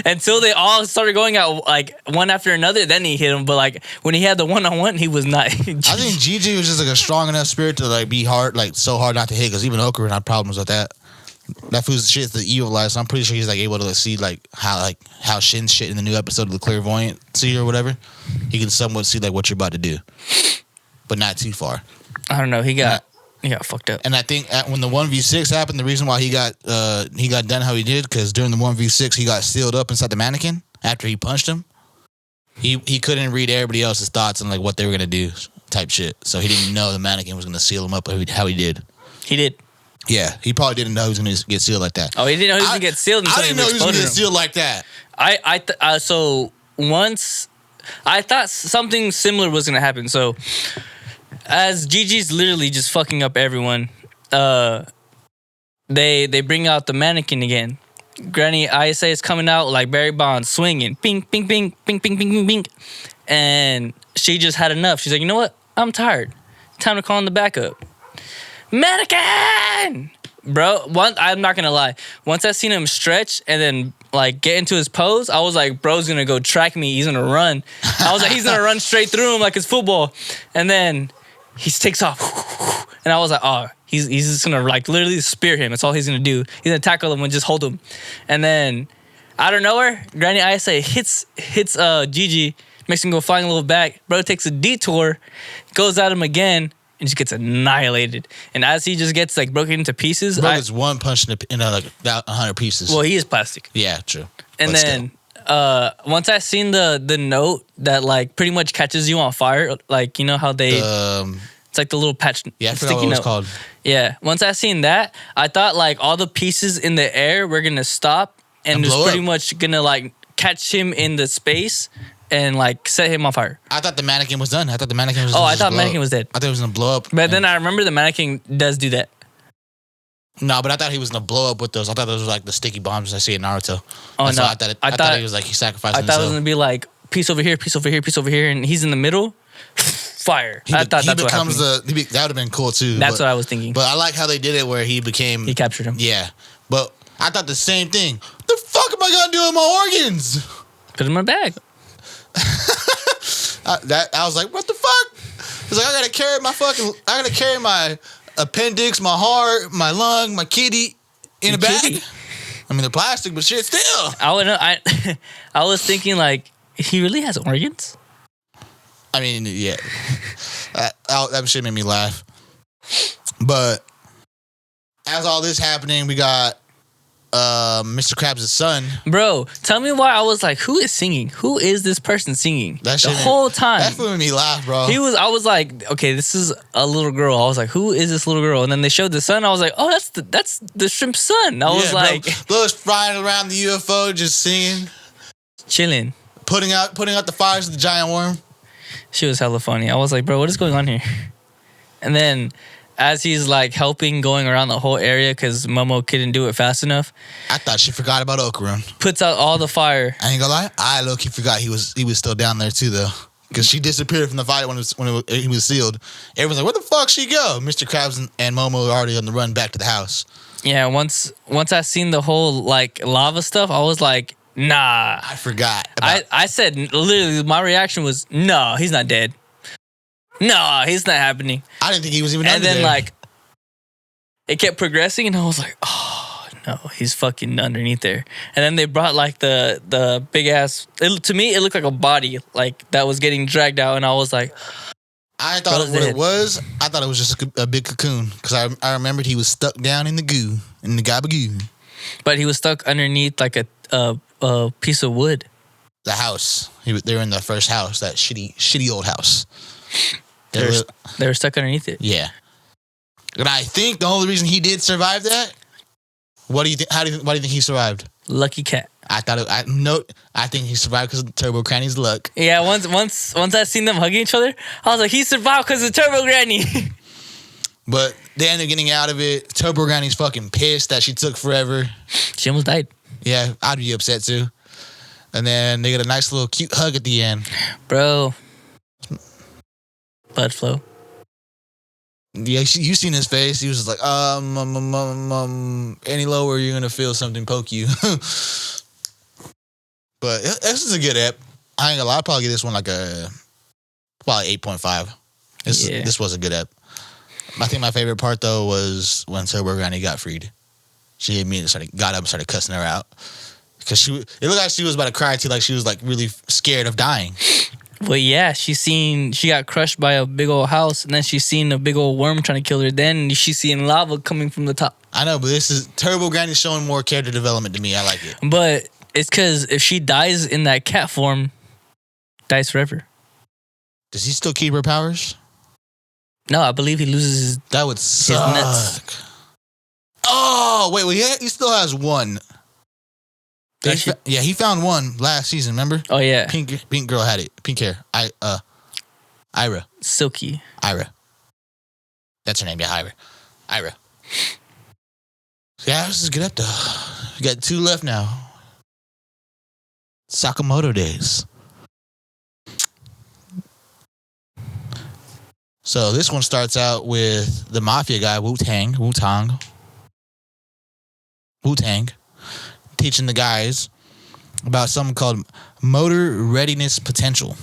Until they all started going out like one after another, then he hit him. But like when he had the one-on-one, he was not. I think Gigi was just like a strong enough spirit to like be hard, like so hard not to hit. Because even Okaran had problems with that. That fool's shit's the evil eye, so I'm pretty sure he's like able to see like how Shin's shit in the new episode of the Clairvoyant see or whatever. He can somewhat see like what you're about to do, but not too far. I don't know. He got fucked up. And I think when the 1v6 happened, the reason why he got done how he did, because during the 1v6 he got sealed up inside the mannequin after he punched him. He couldn't read everybody else's thoughts and like what they were gonna do type shit. So he didn't know the mannequin was gonna seal him up how he did. He did. Yeah, he probably didn't know he was gonna get sealed like that. Oh, he didn't know he was gonna get sealed until I didn't know he was gonna get sealed like that. So once I thought something similar was gonna happen. So as Gigi's literally just fucking up everyone, they bring out the mannequin again. Granny ISA is coming out like Barry Bonds, swinging, ping, ping, ping, ping, ping, ping, ping, ping, and she just had enough. She's like, you know what? I'm tired. Time to call in the backup. Mannequin, bro. I'm not gonna lie. Once I seen him stretch and then like get into his pose, I was like, bro's gonna go track me. He's gonna run. I was like, he's gonna run straight through him like it's football, and then he takes off, and I was like, oh, he's just gonna like literally spear him. That's all he's gonna do. He's gonna tackle him and just hold him. And then out of nowhere, Granny ISA hits Gigi, makes him go flying a little back. Bro takes a detour, goes at him again, and just gets annihilated. And as he just gets like broken into pieces, bro gets one punch in like 100 pieces. Well, he is plastic. Yeah, true. And but then once I seen the note that like pretty much catches you on fire, like you know how they it's like the little patch. Yeah, I forgot what it was called. Yeah, once I seen that, I thought like all the pieces in the air were gonna stop and it's pretty much gonna like catch him in the space and like set him on fire. I thought the mannequin was done. I thought the mannequin was. I thought the mannequin was dead. I thought it was gonna blow up. But then I remember the mannequin does do that. No, but I thought he was gonna blow up with those. I thought those were like the sticky bombs I see in Naruto. Oh, no. No, I thought he was like he sacrificed himself. I thought it was gonna be like piece over here, piece over here, piece over here, and he's in the middle. Fire. I thought that's what happened. That would have been cool too. That's what I was thinking. But I like how they did it where he captured him. Yeah, but I thought the same thing. The fuck am I gonna do with my organs? Put them in my bag. I was like, what the fuck? I was like, I gotta carry my appendix, my heart, my lung, my kidney in a bag. I mean, they're plastic, but shit, still. I was thinking like, he really has organs. I mean, yeah. That shit made me laugh. But as all this happening, we got Mr. Krabs' son. Bro, tell me why I was like, who is singing? Who is this person singing? The whole time. That made me laugh, bro. I was like, okay, this is a little girl. I was like, who is this little girl? And then they showed the son. I was like, oh, that's the shrimp's son. I was like, bro was flying around the UFO, just singing, chilling, putting out the fires of the giant worm. She was hella funny. I was like, bro, what is going on here? And then as he's like helping going around the whole area because Momo couldn't do it fast enough. I thought she forgot about Okarun. Puts out all the fire. I ain't gonna lie. I low-key forgot he was still down there too though. Because she disappeared from the fight when he was sealed. Everyone's like, where the fuck she go? Mr. Krabs and Momo are already on the run back to the house. Yeah, once I seen the whole like lava stuff, I was like, nah. I forgot. I said, literally, my reaction was, no, he's not dead. No, he's not happening. I didn't think he was even under there. And then, like, it kept progressing, and I was like, oh, no, he's fucking underneath there. And then they brought, like, the big-ass... To me, it looked like a body, like, that was getting dragged out, and I was like... I thought what it was, I thought it was just a big cocoon, because I remembered he was stuck down in the goo, in the gabagoo. But he was stuck underneath, like, a piece of wood. The house. They were in the first house, that shitty old house. They were stuck underneath it. Yeah. And I think the only reason he did survive that, why do you think he survived? Lucky cat. I think he survived because of Turbo Granny's luck. Yeah, once I seen them hugging each other, I was like, he survived because of Turbo Granny. But they ended up getting out of it. Turbo Granny's fucking pissed that she took forever. She almost died. Yeah, I'd be upset too. And then they get a nice little cute hug at the end. Bro. Blood flow. Yeah, you seen his face. He was just like, any lower, you're gonna feel something poke you. But this is a good ep. I ain't gonna lie, I'll probably give this one like probably 8.5. This was a good ep. I think my favorite part though was when Turbo Granny got freed. She immediately got up and started cussing her out. Because it looked like she was about to cry too, like she was like really scared of dying. Well, yeah, she got crushed by a big old house, and then she seen a big old worm trying to kill her. Then she's seeing lava coming from the top. I know, but this is Turbo Granny showing more character development to me. I like it. But it's because if she dies in that cat form, dies forever. Does he still keep her powers? No, I believe he loses his. That would suck. His nuts. Oh wait, he still has one. He found one last season, remember? Oh, yeah. Pink girl had it. Pink hair. Ira. Silky. Ira. That's her name, yeah, Ira. Yeah, this is a good up though. We got 2 left now. Sakamoto Days. So this one starts out with the mafia guy, Wu-Tang, teaching the guys about something called motor readiness potential.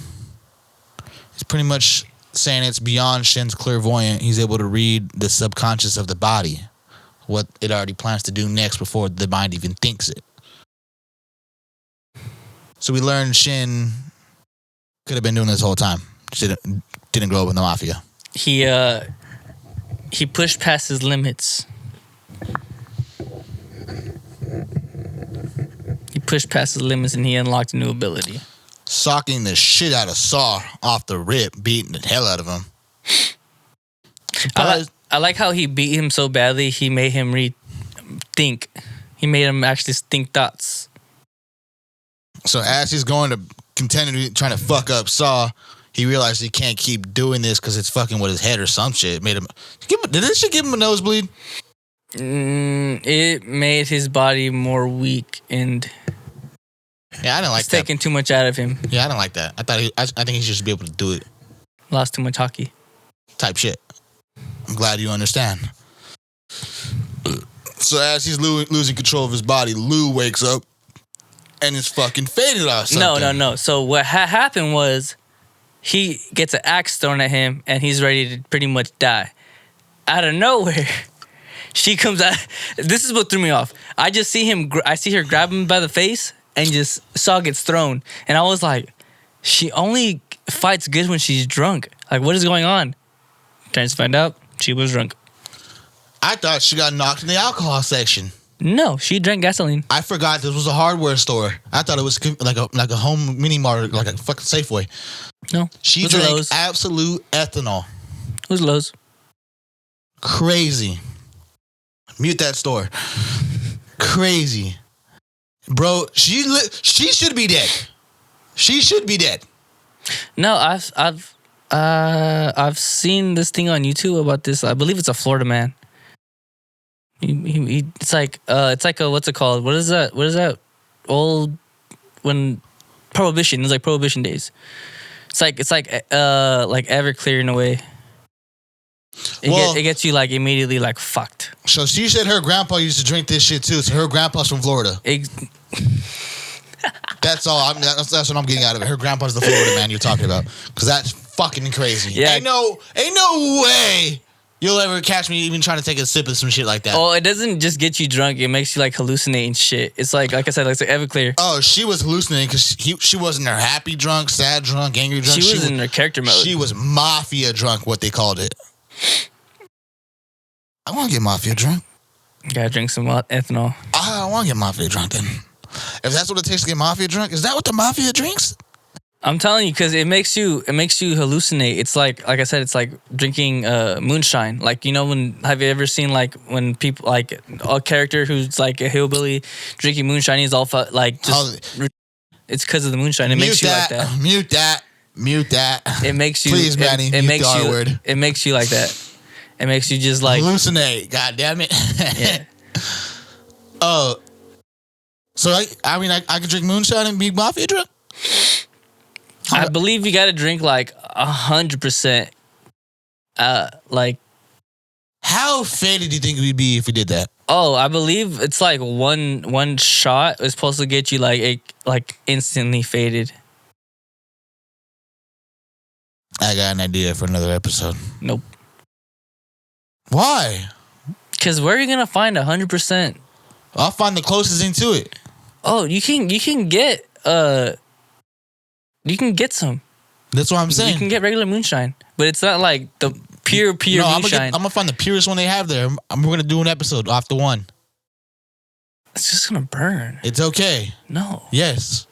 It's pretty much saying it's beyond Shin's clairvoyant. He's able to read the subconscious of the body, what it already plans to do next before the mind even thinks it. So we learned Shin could have been doing this whole time. Just didn't grow up in the mafia. He pushed past his limits. He pushed past his limits and he unlocked a new ability. Socking the shit out of Saw off the rip, beating the hell out of him. I like how he beat him so badly, he made him rethink. He made him actually think thoughts. So as he's going to continue trying to fuck up Saw, he realized he can't keep doing this because it's fucking with his head or some shit. Did this shit give him a nosebleed? It made his body more weak and yeah, I didn't like it's taking too much out of him. Yeah, I didn't like that. I think he should be able to do it. Lost too much hockey. Type shit. I'm glad you understand. So as he's losing control of his body, Lou wakes up and is fucking faded off something. No. So what happened was he gets an axe thrown at him and he's ready to pretty much die. Out of nowhere, she comes out. This is what threw me off. I just see her grab him by the face and just Saw gets thrown. And I was like, she only fights good when she's drunk. Like, what is going on? Trying to find out, she was drunk. I thought she got knocked in the alcohol section. No, she drank gasoline. I forgot this was a hardware store. I thought it was like a home mini mart, like a fucking Safeway. No, she drank absolute ethanol. It was Lowe's. Crazy. Mute that store. Crazy, bro. She should be dead. She should be dead. No, I've seen this thing on YouTube about this. I believe it's a Florida man. It's like a what's it called? What is that? Old when Prohibition. It was like Prohibition days. It's like Everclear in a way. It gets you like immediately like fucked. So she said her grandpa used to drink this shit too. So her grandpa's from Florida. That's all. That's what I'm getting out of it. Her grandpa's the Florida man you're talking about, because that's fucking crazy. Yeah. Ain't no way you'll ever catch me even trying to take a sip of some shit like that. Oh, it doesn't just get you drunk. It makes you like hallucinate and shit. It's like I said, like Everclear. Oh, she was hallucinating because she wasn't her happy drunk, sad drunk, angry drunk. She was in her character mode. She was mafia drunk, what they called it. I want to get mafia drunk. Gotta drink some ethanol. I want to get mafia drunk then. If that's what it takes to get mafia drunk, is that what the mafia drinks? I'm telling you, because it makes you hallucinate. It's like I said, it's like drinking moonshine. Like, you know, have you ever seen like when people like a character who's like a hillbilly drinking moonshine? He's all like just. It's because of the moonshine. It makes you like that. Mute that. It makes you. Please, Manny. It makes you. Word. It makes you like that. It makes you just like hallucinate. God damn it. Yeah. Oh. So I could drink moonshine and be mafia drunk. I believe you got to drink like 100%. Like, how faded do you think we'd be if we did that? Oh, I believe it's like one shot is supposed to get you like instantly faded. I got an idea for another episode. Nope. Why? Because where are you gonna find 100%? I'll find the closest thing to it. Oh, you can get some. That's what I'm saying. You can get regular moonshine, but it's not like the pure moonshine. I'm gonna find the purest one they have there. We're gonna do an episode off the one. It's just gonna burn. It's okay. No. Yes.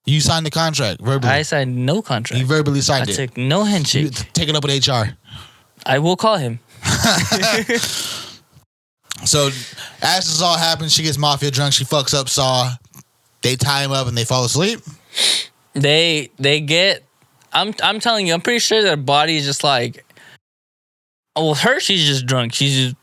You signed the contract verbally. I signed no contract. You verbally signed it. I took no handshake. You take it up with HR. I will call him. So, as this all happens, she gets mafia drunk. She fucks up Saw. They tie him up and they fall asleep. They get. I'm telling you, I'm pretty sure their body is just like. Oh, with her, she's just drunk. She's just.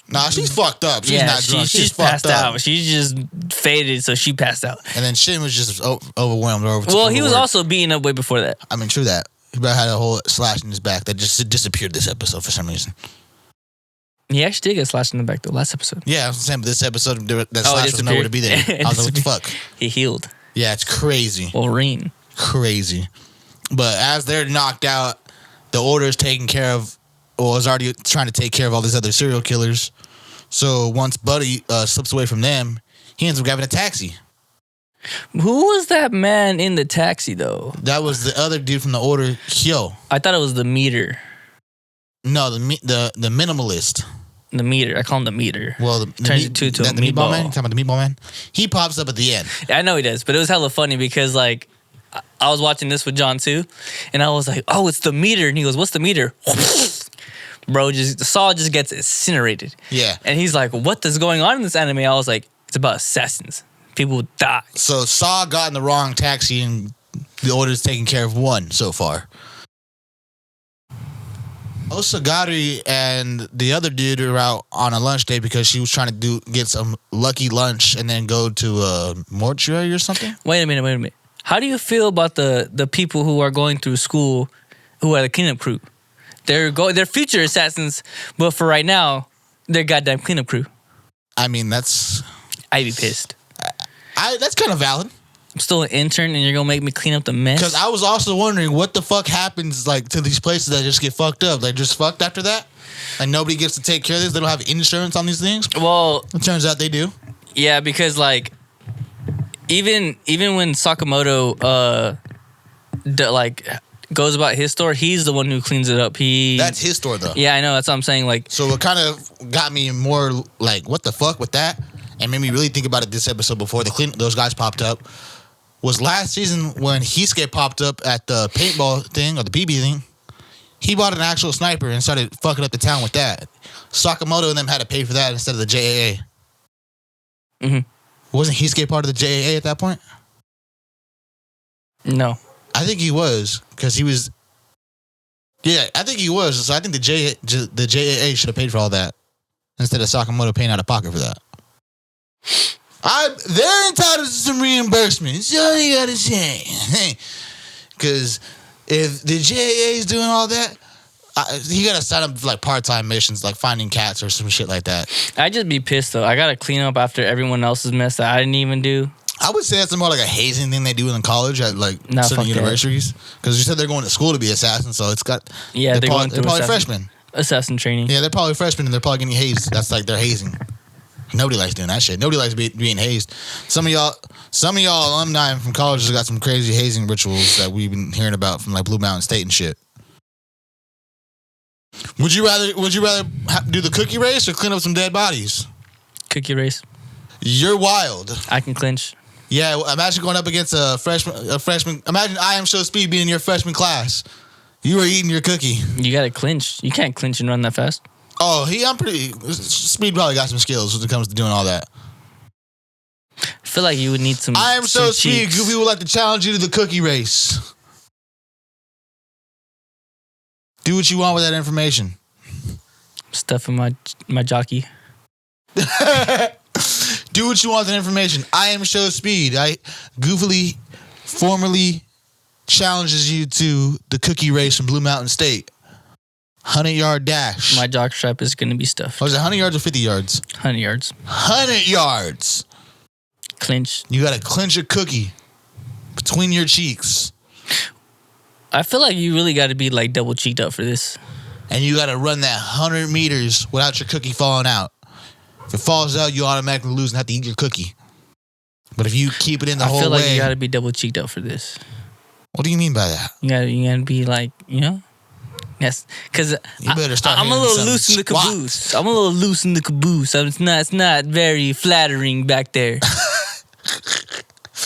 Nah, she's fucked up. She's not drunk. She's passed fucked up. out. She's just faded, so she passed out. And then Shin was just overwhelmed. Well, he was also beaten up way before that. I mean, true that. He had a whole slash in his back that just disappeared this episode for some reason. He actually did get slashed in the back, though, last episode. Yeah, I was saying, but this episode, that slash was nowhere to be there. I was like, what the fuck? He healed. Yeah, it's crazy. Wolverine. Crazy. But as they're knocked out, the Order is taken care of, or is already trying to take care of all these other serial killers. So once Buddy slips away from them, he ends up grabbing a taxi. Who was that man in the taxi, though? That was the other dude from the Order, Hyo. I thought it was the meter. No, the minimalist. The meter. I call him the meter. Well, turns into a meatball man. You talking about the meatball man? He pops up at the end. Yeah, I know he does, but it was hella funny because like I was watching this with John too, and I was like, "Oh, it's the meter," and he goes, "What's the meter?" Bro, Saw just gets incinerated. Yeah, and he's like, "What is going on in this anime?" I was like, "It's about assassins. People die." So Saw got in the wrong taxi, and the Order's taking care of one so far. Osagari and the other dude are out on a lunch date because she was trying to get some lucky lunch and then go to a mortuary or something. Wait a minute. How do you feel about the people who are going through school who are the cleanup crew? They're future assassins, but for right now, they're goddamn cleanup crew. I mean, I'd be pissed. That's kind of valid. I'm still an intern and you're going to make me clean up the mess? Because I was also wondering what the fuck happens like to these places that just get fucked up. Like, just fucked after that? Like, nobody gets to take care of this? They don't have insurance on these things? Well... It turns out they do. Yeah, because, like, even when Sakamoto like goes about his store, he's the one who cleans it up. That's his store though. Yeah, I know. That's what I'm saying. Like, so it kind of got me more like, what the fuck with that, and made me really think about it. This episode before those guys popped up was last season when Hesuke popped up at the paintball thing or the BB thing. He bought an actual sniper and started fucking up the town with that. Sakamoto and them had to pay for that instead of the JAA. Mm-hmm. Wasn't Hesuke part of the JAA at that point? No. I think he was, because he was... Yeah, I think he was. So I think the JAA should have paid for all that instead of Sakamoto paying out of pocket for that. They're entitled to some reimbursement. That's all you gotta say. Because if the JAA is doing all that, he gotta sign up for like part-time missions, like finding cats or some shit like that. I'd just be pissed though. I gotta clean up after everyone else's mess that I didn't even do. I would say that's more like a hazing thing they do in college at like certain universities. Because you said they're going to school to be assassins, so it's got... Yeah, they're probably freshmen. Assassin training. Yeah, they're probably freshmen and they're probably getting hazed. That's like they're hazing. Nobody likes doing that shit. Nobody likes being hazed. Some of y'all alumni from colleges got some crazy hazing rituals that we've been hearing about from like Blue Mountain State and shit. Would you rather do the cookie race or clean up some dead bodies? Cookie race. You're wild. I can clinch. Yeah, imagine going up against a freshman. Imagine I Am Show Speed being in your freshman class. You were eating your cookie. You gotta clinch. You can't clinch and run that fast. Oh, Speed probably got some skills when it comes to doing all that. I feel like you would need some. I Am So Speed. Goofy would like to challenge you to the cookie race. Do what you want with that information. Stuff in my jockey. Do what you want with that information. I Am Show Speed. I goofily, formally challenges you to the cookie race from Blue Mountain State. 100-yard dash. My jock strap is going to be stuffed. Was it 100 yards or 50 yards? 100 yards. 100 yards. Clinch. You got to clinch a cookie between your cheeks. I feel like you really got to be like double cheeked up for this. And you got to run that 100 meters without your cookie falling out. If it falls out, you automatically lose and have to eat your cookie. But if you keep it in the whole way... I feel like you got to be double cheeked up for this. What do you mean by that? You got to be like, you know? Yes, because I'm a little loose in the caboose. I'm a little loose in the caboose. It's not very flattering back there.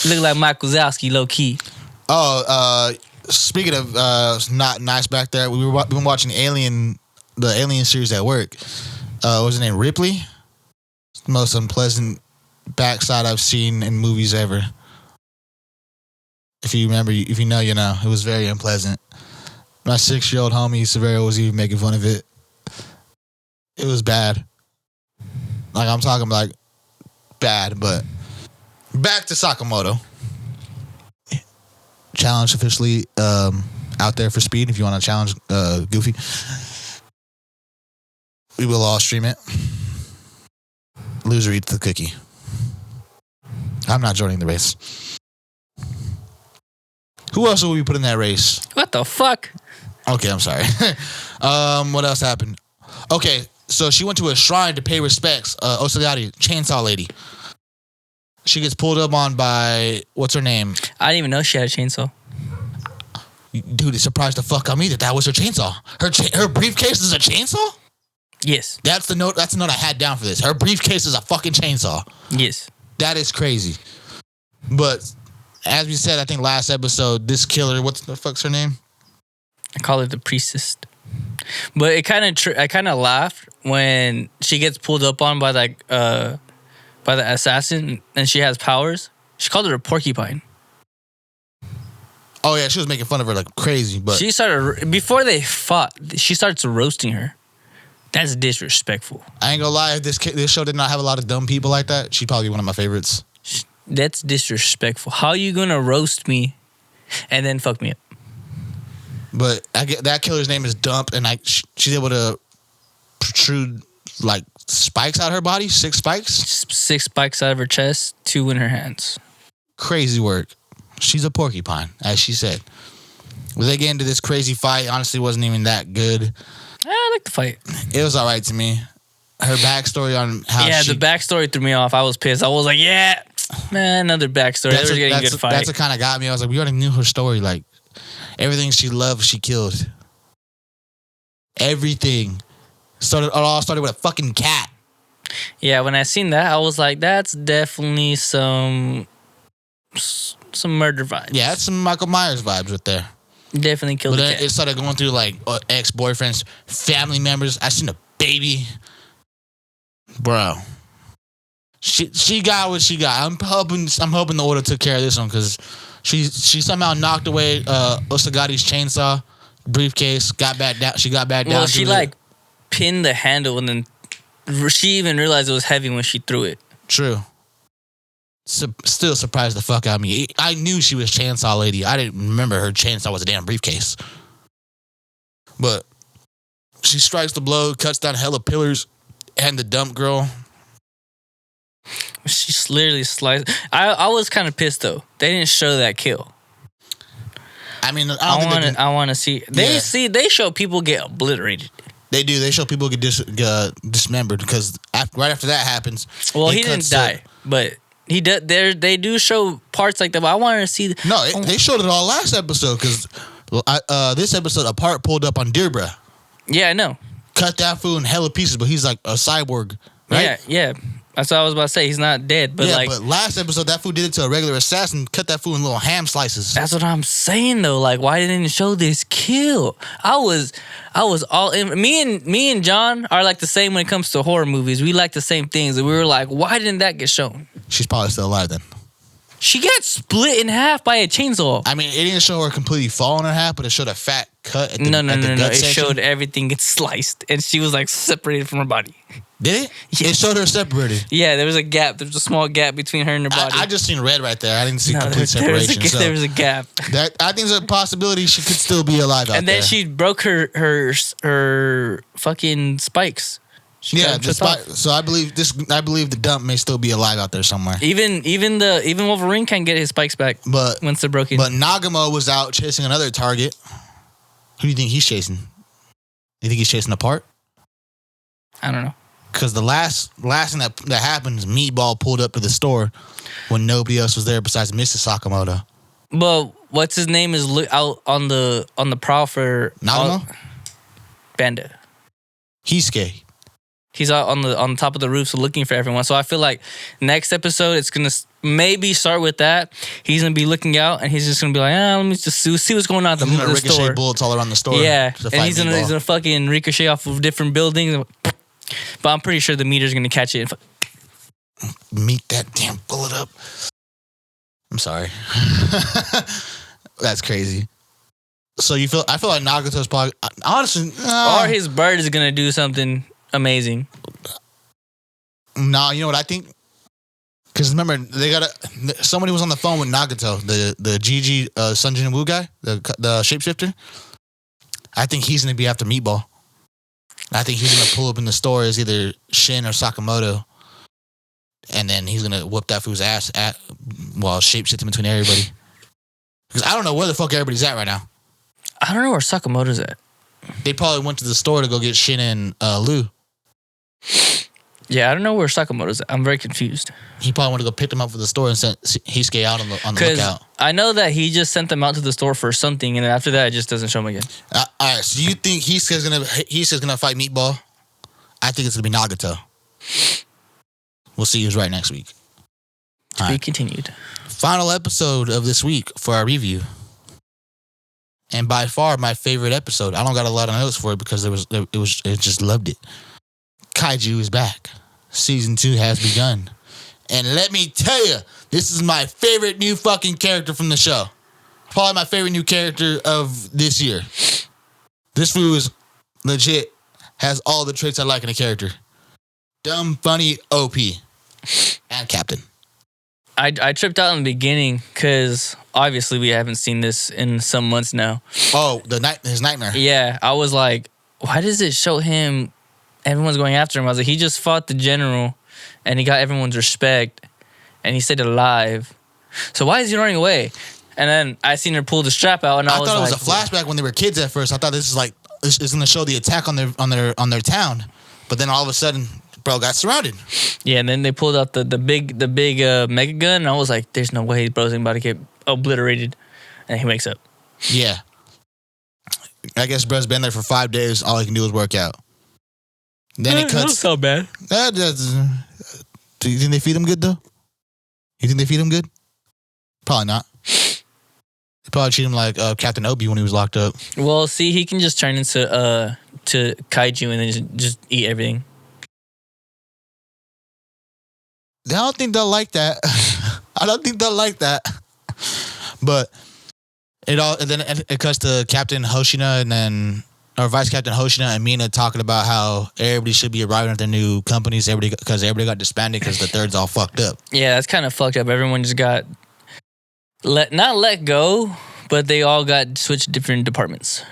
Look like Mike Wazowski, low key. Oh, speaking of not nice back there, we've been watching the Alien series at work. What's his name? Ripley. It's the most unpleasant backside I've seen in movies ever. If you remember, if you know, you know. It was very unpleasant. My 6-year-old homie, Severo, was even making fun of it. It was bad. Like, I'm talking like bad, but back to Sakamoto. Challenge officially out there for Speed. If you want to challenge Goofy, we will all stream it. Loser eats the cookie. I'm not joining the race. Who else will we put in that race? What the fuck? Okay, I'm sorry. What else happened? Okay, so she went to a shrine to pay respects. Osagari, chainsaw lady. She gets pulled up on by, what's her name? I didn't even know she had a chainsaw. Dude, it surprised the fuck out of me that was her chainsaw. Her briefcase is a chainsaw? Yes. That's the note I had down for this. Her briefcase is a fucking chainsaw. Yes. That is crazy. But as we said, I think last episode, this killer, what the fuck's her name? I call her the priestess. But I kind of laughed when she gets pulled up on by the assassin and she has powers. She called her a porcupine. Oh yeah, she was making fun of her like crazy. But she started before they fought. She starts roasting her. That's disrespectful. I ain't gonna lie. If this show did not have a lot of dumb people like that, she'd probably be one of my favorites. That's disrespectful. How are you gonna roast me and then fuck me up? But that killer's name is Dump, and she's able to protrude like spikes out of her body. 6 spikes. 6 spikes out of her chest. 2 in her hands. Crazy work. She's a porcupine, as she said. When they get into this crazy fight, honestly, wasn't even that good. I like the fight. It was all right to me. Her backstory on how the backstory threw me off. I was pissed. I was like, yeah, man, another backstory. They were getting a good fight. That's what kind of got me. I was like, we already knew her story. Like, everything she loved, she killed. Everything. It all started with a fucking cat. Yeah, when I seen that, I was like, that's definitely some murder vibes. Yeah, that's some Michael Myers vibes right there. Definitely killed the cat. It started going through like ex-boyfriends, family members. I seen a baby. Bro. She got what she got. I'm hoping the order took care of this one because she somehow knocked away Osagati's chainsaw briefcase. Got back down. She got back down. Well, she like pinned the handle and then she even realized it was heavy when she threw it. True. Still surprised the fuck out of me. I knew she was Chainsaw Lady. I didn't remember her chainsaw was a damn briefcase. But she strikes the blow, cuts down hella pillars, and the dump girl. She literally sliced. I was kind of pissed though. They didn't show that kill. I mean, I want to see. They show people get obliterated. They do. They show people get dismembered because right after that happens. Well, he didn't die, but he did. They do show parts like that. But I wanted to see. They showed it all last episode because this episode a part pulled up on Deirdre. Yeah, I know. Cut that fool in hella pieces, but he's like a cyborg, right? Yeah. That's what I was about to say. He's not dead, but but last episode that fool did it to a regular assassin, cut that fool in little ham slices. That's what I'm saying though. Like, why didn't it show this kill? I was all in. Me and John are like the same when it comes to horror movies. We like the same things, and we were like, why didn't that get shown? She's probably still alive then. She got split in half by a chainsaw. I mean, it didn't show her completely falling in half, but it showed a fat cut at the No. gut It section. showed everything get sliced, and she was like separated from her body. Did it? Yes. It showed her separated. Yeah, there was a gap. There was a small gap between her and her body. I just seen red right there. I didn't see complete separation. There was a gap. I think there's a possibility she could still be alive out there. And then she broke her fucking spikes. So I believe the dump may still be alive out there somewhere. Even Wolverine can't get his spikes back. But once they're broken. But Nagamo was out chasing another target. Who do you think he's chasing? You think he's chasing a part? I don't know. Because the last thing that happened is Meatball pulled up to the store when nobody else was there besides Mrs. Sakamoto. But what's his name is out on the prowl for Nagamo? Bandit. Hisuke. He's out on the top of the roof, so looking for everyone. So I feel like next episode it's gonna maybe start with that. He's gonna be looking out, and he's just gonna be like, let me just see what's going on at the store. Ricochet bullets all around the store. Yeah, and he's gonna fucking ricochet off of different buildings. But I'm pretty sure the meter's gonna catch it. Meet that damn bullet up. I'm sorry. That's crazy. So I feel like Nagato's probably honestly, or his bird is gonna do something amazing. No, you know what I think? Because remember, somebody was on the phone with Nagato, the GG Sunjin Woo guy, the shapeshifter. I think he's gonna be after Meatball. I think he's gonna pull up in the store as either Shin or Sakamoto, and then he's gonna whoop that fool's ass while shapeshifting between everybody. Because I don't know where the fuck everybody's at right now. I don't know where Sakamoto's at. They probably went to the store to go get Shin and Lou. Yeah, I don't know where Sakamoto's at. I'm very confused. He probably went to go pick them up for the store and sent Hisuke out on the lookout. I know that he just sent them out to the store for something, and then after that, it just doesn't show them again. All right, so you think Hisuke's gonna fight Meatball? I think it's gonna be Nagato. We'll see who's right next week. To be continued. Final episode of this week for our review, and by far my favorite episode. I don't got a lot of notes for it because it just loved it. Kaiju is back. Season 2 has begun. And let me tell you, this is my favorite new fucking character from the show. Probably my favorite new character of this year. This fool is legit, has all the traits I like in a character. Dumb, funny, OP. And Captain. I tripped out in the beginning because obviously we haven't seen this in some months now. Oh, his nightmare. Yeah, I was like, why does it show him? Everyone's going after him. I was like, he just fought the general, and he got everyone's respect, and he stayed alive. So why is he running away? And then I seen her pull the strap out, and I thought it was a flashback when they were kids at first. I thought this is going to show the attack on their town, but then all of a sudden, bro got surrounded. Yeah, and then they pulled out the big mega gun, and I was like, there's no way bro's about to get obliterated, and he wakes up. Yeah. I guess bro's been there for 5 days. All he can do is work out. Then it cuts. That's so bad. Do you think they feed him good, though? You think they feed him good? Probably not. They probably treat him like Captain Obi when he was locked up. Well, see, he can just turn into to Kaiju and then just eat everything. I don't think they'll like that. I don't think they'll like that. But it cuts to Captain Hoshina or Vice Captain Hoshina and Mina talking about how everybody should be arriving at their new companies. Because everybody got disbanded because the third's all fucked up. Yeah, that's kind of fucked up. Everyone just got not let go, but they all got switched to different departments.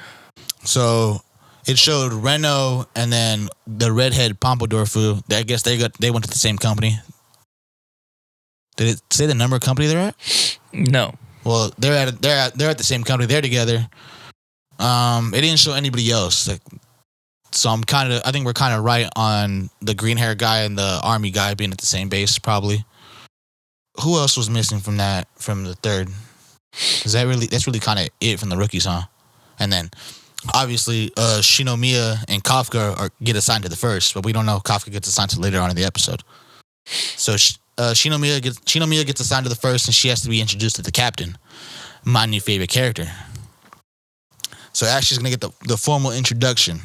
So it showed Reno and then the redhead Pompadour Fu. I guess they went to the same company. Did it say the number of company they're at? No. Well, they're at the same company. They're together. It didn't show anybody else. So I think we're kind of right on the green hair guy and the army guy being at the same base, probably. Who else was missing from the third? That's really kind of it from the rookies, huh? And then obviously Shinomiya and Kafka get assigned to the first, but we don't know if Kafka gets assigned to later on in the episode. So Shinomiya gets assigned to the first, and she has to be introduced to the captain, my new favorite character. So Ashley's gonna get the formal introduction.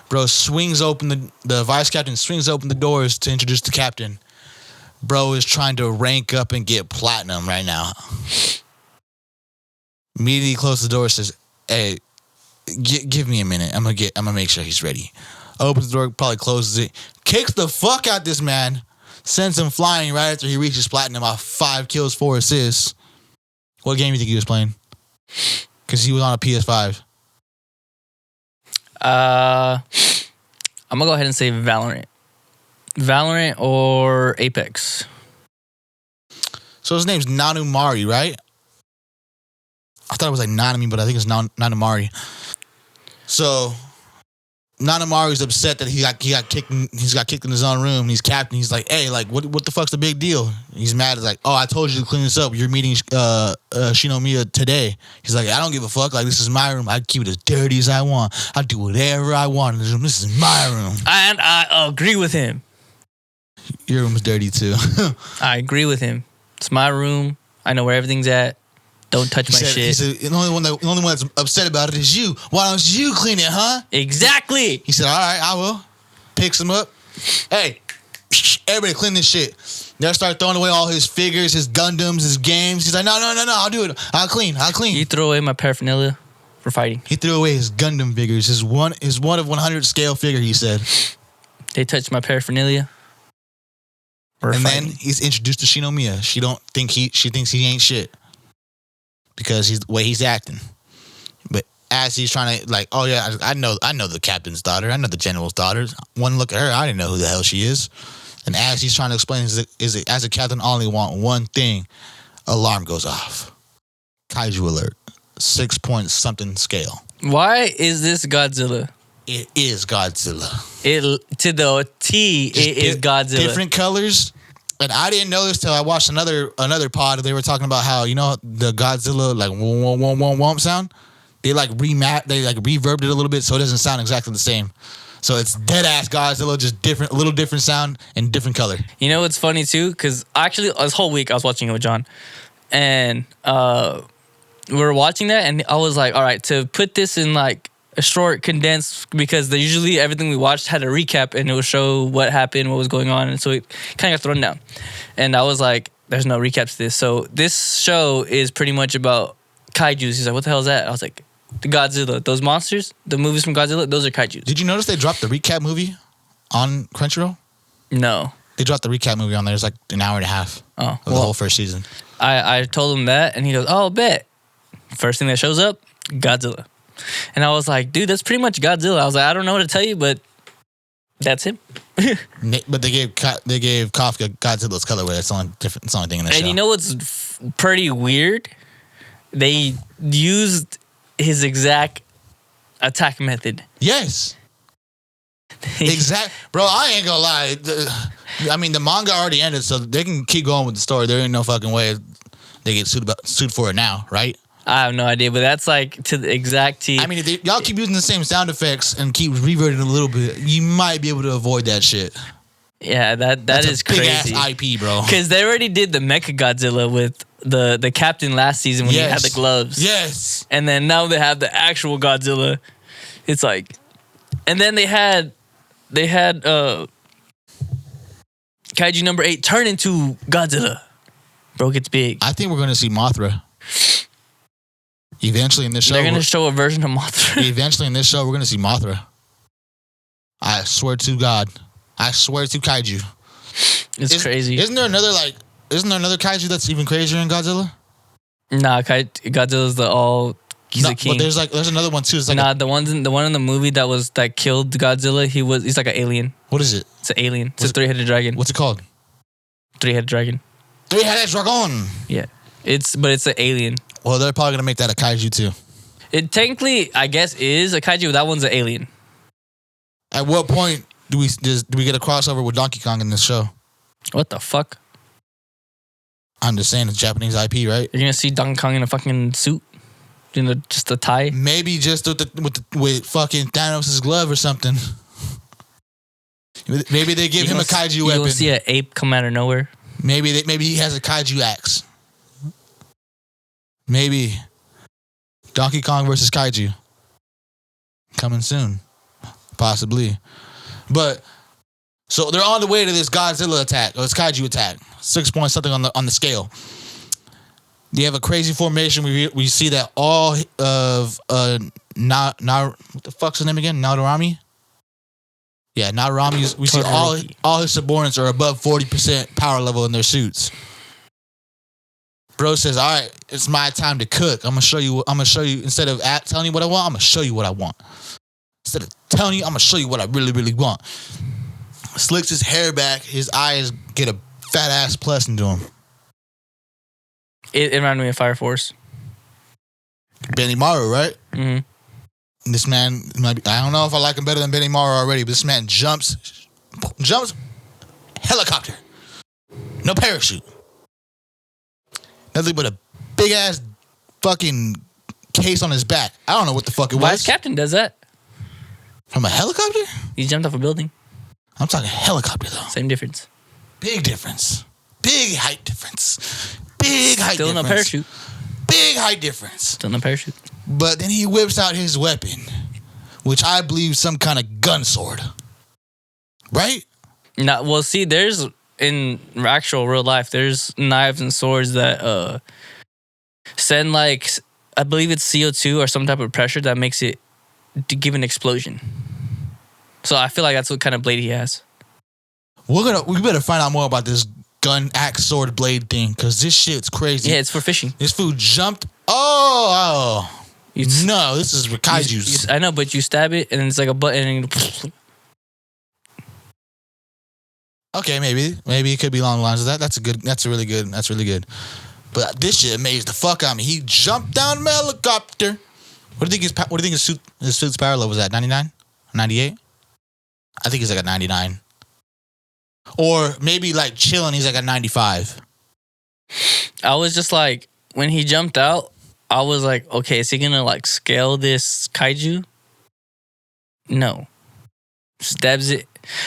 Bro swings open the vice captain swings open the doors to introduce the captain. Bro is trying to rank up and get platinum right now. Immediately closes the door, says, "Hey, give me a minute. I'm gonna make sure he's ready." Opens the door, probably closes it, kicks the fuck out this man, sends him flying right after he reaches platinum off 5 kills, 4 assists. What game do you think he was playing? Because he was on a PS5. I'm gonna go ahead and say Valorant. Valorant or Apex. So his name's Nanumari, right? I thought it was like Nanami, but I think it's Nanumari. So Nanumari's upset that he got kicked in his own room. He's captain. He's like, "Hey, like, what the fuck's the big deal?" He's mad. He's like, "Oh, I told you to clean this up. You're meeting Shinomiya today." He's like, "I don't give a fuck. Like, this is my room. I keep it as dirty as I want. I do whatever I want. This is my room." And I agree with him. Your room's dirty too. I agree with him. It's my room. I know where everything's at. Don't touch my shit. He said, the only one that's upset about it is you. Why don't you clean it, huh? Exactly. He said, "All right, I will." Picks him up. "Hey, everybody clean this shit." They'll start throwing away all his figures, his Gundams, his games. He's like, no, I'll do it. I'll clean. You throw away my paraphernalia for fighting. He threw away his Gundam figures, his 1 of 100 scale figure, he said. They touched my paraphernalia. And then he's introduced to Shinomiya. She thinks he ain't shit. Because he's the way he's acting. But as he's trying to, like, "Oh yeah, I know the captain's daughter. I know the general's daughter. One look at her, I didn't know who the hell she is." And as he's trying to explain, as a captain, I only want one thing. Alarm goes off. Kaiju alert. 6 point something scale. Why is this Godzilla? It is Godzilla. To the T, it is Godzilla. Different colors. And I didn't know this till I watched another pod. They were talking about how, the Godzilla like womp womp womp womp sound. They reverbed it a little bit so it doesn't sound exactly the same. So it's dead ass Godzilla, just a little different sound and different color. You know what's funny too? Because actually this whole week I was watching it with John, and we were watching that, and I was like, all right, to put this in like a short, condensed, because usually everything we watched had a recap and it would show what happened, what was going on, and so it kind of got thrown down. And I was like, there's no recap to this. So this show is pretty much about kaijus. He's like, what the hell is that? I was like, the Godzilla, those monsters, the movies from Godzilla, those are kaijus. Did you notice they dropped the recap movie on Crunchyroll? No. They dropped the recap movie on there. It's like an hour and a half of the whole first season. I told him that, and he goes, "Oh, bet." First thing that shows up, Godzilla. And I was like, dude, that's pretty much Godzilla. I was like, I don't know what to tell you, but that's him. But they gave Kafka Godzilla's colorway. That's the only different. It's the only thing in the show. And you know what's pretty weird? They used his exact attack method. Yes. Exact, bro. I ain't gonna lie. The manga already ended, so they can keep going with the story. There ain't no fucking way they get sued for it now, right? I have no idea, but that's like to the exact T. I mean, if y'all keep using the same sound effects and keep reverting a little bit, you might be able to avoid that shit. Yeah, that is crazy. Big ass IP, bro. Because they already did the Mecha Godzilla with the captain last season when he had the gloves. Yes. And then now they have the actual Godzilla. It's like, and then they had Kaiju number 8 turn into Godzilla. Bro gets big. I think we're gonna see Mothra. Eventually in this show, they're gonna show a version of Mothra. Eventually in this show, we're gonna see Mothra. I swear to God. I swear to Kaiju. It's crazy. Isn't there another Kaiju that's even crazier than Godzilla? Nah, Godzilla's he's a king. But there's another one too. It's like the one in the movie that killed Godzilla, he's like an alien. What is it? It's an alien. It's a 3-headed dragon. What's it called? 3-headed dragon. 3-headed dragon. Yeah. But it's an alien. Well, they're probably gonna make that a Kaiju too. It technically, I guess, is a Kaiju, but that one's an alien. At what point do we get a crossover with Donkey Kong in this show? What the fuck? I'm just saying, it's Japanese IP, right? You're gonna see Donkey Kong in a fucking suit, just a tie. Maybe just with fucking Thanos' glove or something. Maybe they give him a kaiju weapon. You'll see an ape come out of nowhere. Maybe he has a kaiju axe. Maybe Donkey Kong versus Kaiju coming soon, possibly. But so they're on the way to this Godzilla attack or this Kaiju attack. 6 point something on the scale. You have a crazy formation. We see that all of what the fuck's his name again? Nadarami. Yeah, Nadarami. We see all his subordinates are above 40% power level in their suits. Bro says, "All right, it's my time to cook. I'm gonna show you. Instead of telling you what I want, I'm gonna show you what I want. Instead of telling you, I'm gonna show you what I really, really want." Slicks his hair back. His eyes get a fat ass plus into him. It reminded me of Fire Force. Benimaru, right? Mm-hmm. This man, I don't know if I like him better than Benimaru already, but this man jumps helicopter. No parachute. Nothing but a big ass fucking case on his back. I don't know what the fuck it was. Vice Captain does that. From a helicopter? He jumped off a building. I'm talking helicopter though. Same difference. Big difference. Big height difference. Big height Still difference. no parachute. Big height difference. Still no parachute. But then he whips out his weapon, which I believe is some kind of gun sword. Right? No, well, see, there's in actual real life, there's knives and swords that send like, I believe it's CO2 or some type of pressure that makes it to give an explosion. So I feel like that's what kind of blade he has. We better find out more about this gun, axe, sword, blade thing, because this shit's crazy. Yeah, it's for fishing. This food jumped. No, this is for kaijus. I know, but you stab it and it's like a button and okay, maybe it could be along the lines of that. That's really good. But this shit amazed the fuck out of me. He jumped down the helicopter. What do you think his suit's power level was at? 99? 98? I think he's like a 99. Or maybe like chilling, he's like a 95. I was just like, when he jumped out, I was like, okay, is he gonna like scale this kaiju? No. Stabs it.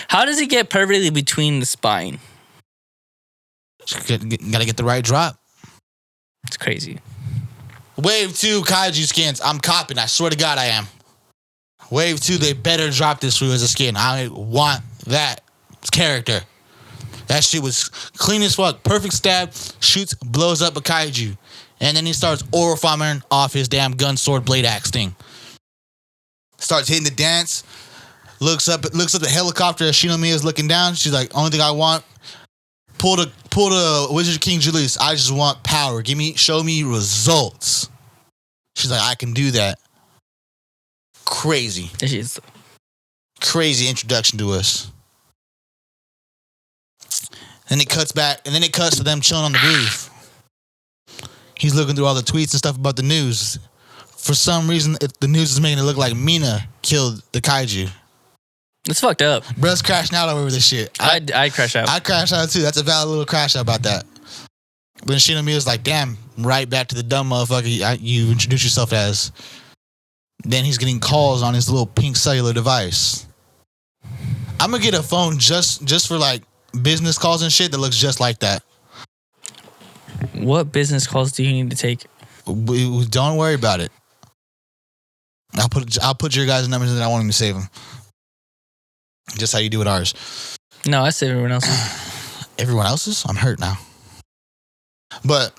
How does he get perfectly between the spine? Gotta get the right drop. It's crazy. Wave 2 kaiju skins. I'm copping. I swear to God I am. Wave 2, they better drop this for you as a skin. I want that character. That shit was clean as fuck. Perfect stab. Shoots, blows up a kaiju. And then he starts oral firing off his damn gun, sword, blade axe thing. Starts hitting the dance. Looks up at the helicopter as Shinomiya is looking down. She's like, only thing I want, pull the Wizard King Julius. I just want power. Show me results. She's like, I can do that. Crazy. Crazy introduction to us. Then it cuts back, and then it cuts to them chilling on the roof. He's looking through all the tweets and stuff about the news. For some reason, the news is making it look like Mina killed the kaiju. It's fucked up. Bruh's crashing out over this shit. I'd crash out. I'd crash out too. That's a valid little crash out about that. Then Shinomiya's like, damn, right back to the dumb motherfucker you introduced yourself as. Then he's getting calls on his little pink cellular device. I'm gonna get a phone just for like business calls and shit that looks just like that. What business calls do you need to take? Don't worry about it. I'll put your guys' numbers in and I want him to save them. Just how you do with ours. No, I save everyone else's. Everyone else's? I'm hurt now. But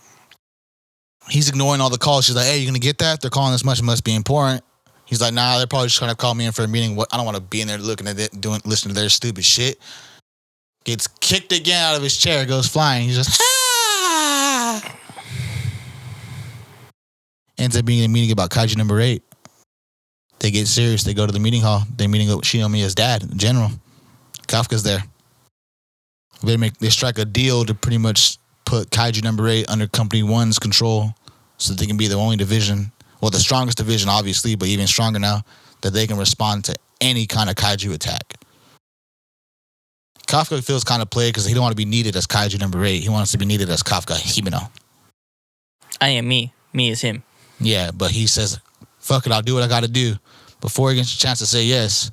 he's ignoring all the calls. She's like, hey, you gonna get that? They're calling this much. It must be important. He's like, nah, they're probably just trying to call me in for a meeting. I don't want to be in there looking at it, listening to their stupid shit. Gets kicked again out of his chair, goes flying. He's just, ah! Ends up being a meeting about Kaiju number 8. They get serious. They go to the meeting hall. They're meeting up with Shinomiya's dad, the general. Kafka's there. They strike a deal to pretty much put Kaiju number 8 under Company 1's control so that they can be the only division, well, the strongest division, obviously, but even stronger now, that they can respond to any kind of Kaiju attack. Kafka feels kind of played because he don't want to be needed as Kaiju number 8. He wants to be needed as Kafka Himeno. I am me. Me is him. Yeah, but he says, fuck it, I'll do what I got to do. Before he gets a chance to say yes,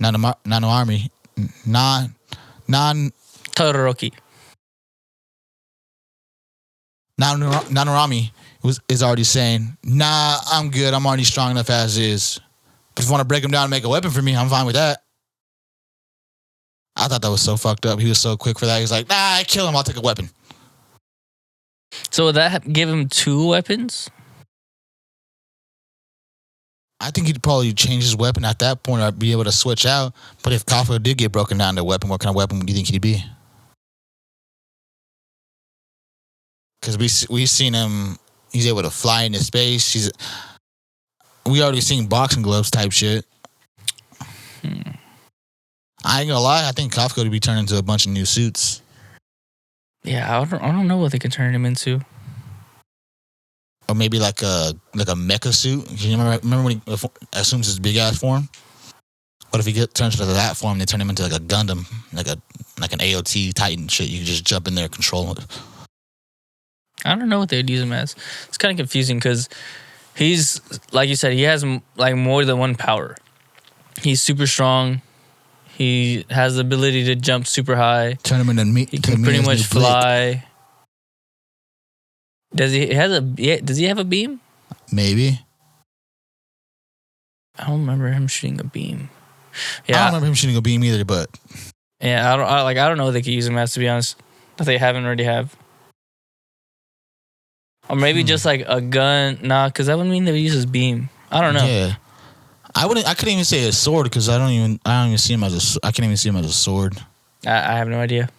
Todoroki Nanorami is already saying, nah, I'm good. I'm already strong enough as is. But if you want to break him down and make a weapon for me, I'm fine with that. I thought that was so fucked up. He was so quick for that. He's like, nah, I kill him. I'll take a weapon. So would that give him 2 weapons? I think he'd probably change his weapon at that point or be able to switch out. But if Kafka did get broken down to a weapon, what kind of weapon do you think he'd be? Because we've seen him, he's able to fly into space. We already seen boxing gloves type shit. I ain't gonna lie, I think Kafka would be turned into a bunch of new suits. Yeah, I don't know what they can turn him into. Or maybe like a mecha suit. You remember when he assumes his big ass form? What if he turns into that form? They turn him into like a Gundam, like an AOT Titan shit. You can just jump in there and control it. I don't know what they'd use him as. It's kind of confusing because he's, like you said, he has like more than one power. He's super strong. He has the ability to jump super high. Turn him into meat. He can pretty much fly. Does he have a beam? Maybe. I don't remember him shooting a beam. Yeah, I don't remember him shooting a beam either. But yeah, I don't know what they could use him as, to be honest. That they haven't already have. Or maybe just like a gun. Nah, because that would mean they would use his beam. I don't know. Yeah, I couldn't even say a sword because I don't even see him as I can't even see him as a sword. I have no idea.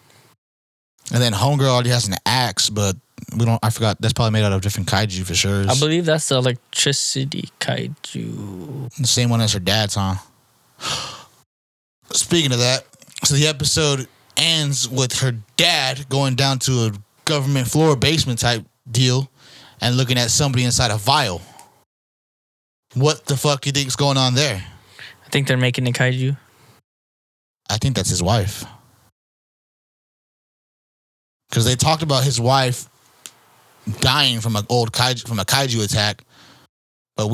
And then Homegirl already has an axe, but I forgot. That's probably made out of different kaiju for sure. I believe that's the electricity kaiju. The same one as her dad's, huh? Speaking of that, so the episode ends with her dad going down to a government floor basement type deal and looking at somebody inside a vial. What the fuck do you think's going on there? I think they're making a kaiju. I think that's his wife. Because they talked about his wife dying from a kaiju attack. But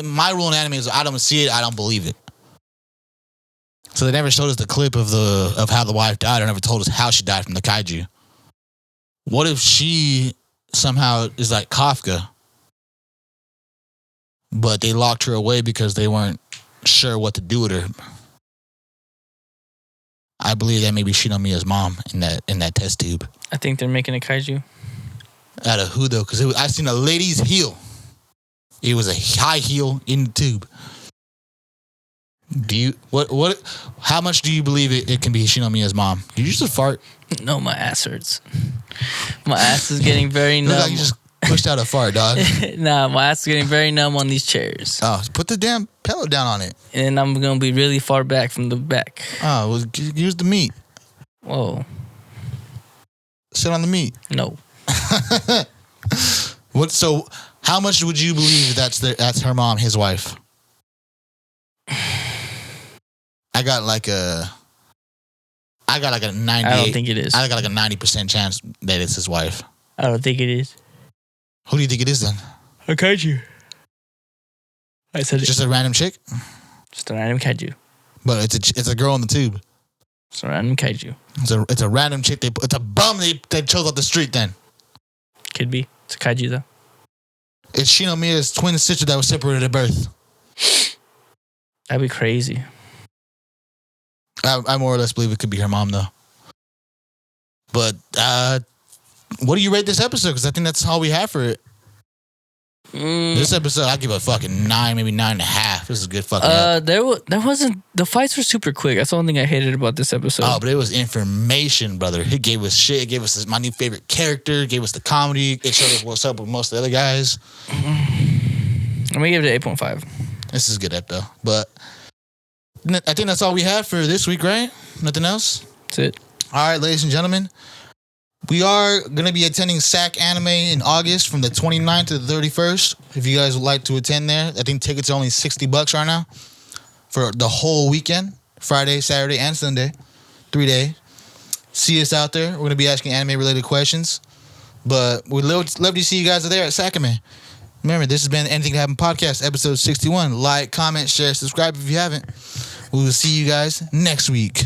my rule in anime is I don't see it, I don't believe it. So they never showed us the clip of how the wife died, or never told us how she died from the kaiju. What if she somehow is like Kafka, but they locked her away because they weren't sure what to do with her? I believe that may be Shinomiya's mom in that test tube. I think they're making a kaiju. Out of who though? Because I seen a lady's heel. It was a high heel in the tube. Do you how much do you believe it can be Shinomiya's mom? Did you just fart? No, my ass hurts. My ass is getting very numb. Looks like you just pushed out a fart, dog. Nah, my ass is getting very numb on these chairs. Oh, put the damn pillow down on it. And I'm gonna be really far back from the back. Oh, well, use the meat. Whoa. Sit on the meat. No. What? So, how much would you believe that's her mom, his wife? I got like a I got like a 98. I don't think it is. I got like a 90% chance that it's his wife. I don't think it is. Who do you think it is then? A kaiju. I said it. Just a random chick? Just a random kaiju. But it's a girl in the tube. It's a random kaiju. It's a random chick. It's a bum they chose off the street then. Could be. It's a kaiju though. It's Shinomiya's twin sister that was separated at birth. That'd be crazy. I more or less believe it could be her mom though. But what do you rate this episode? Because I think that's all we have for it. This episode, I give a fucking 9, maybe 9.5. This is a good fucking. There wasn't. The fights were super quick. That's the only thing I hated about this episode. Oh, but it was information, brother. It gave us shit. It gave us my new favorite character. It gave us the comedy. It showed us what's up with most of the other guys. I'm gonna give it an 8.5. This is a good ep though. But I think that's all we have for this week, right? Nothing else? That's it. All right, ladies and gentlemen. We are going to be attending SAC Anime in August from the 29th to the 31st. If you guys would like to attend there, I think tickets are only $60 right now for the whole weekend, Friday, Saturday, and Sunday, 3 days. See us out there. We're going to be asking anime-related questions. But we'd love to see you guys there at SAC Anime. Remember, this has been Anything to Happen Podcast, episode 61. Like, comment, share, subscribe if you haven't. We will see you guys next week.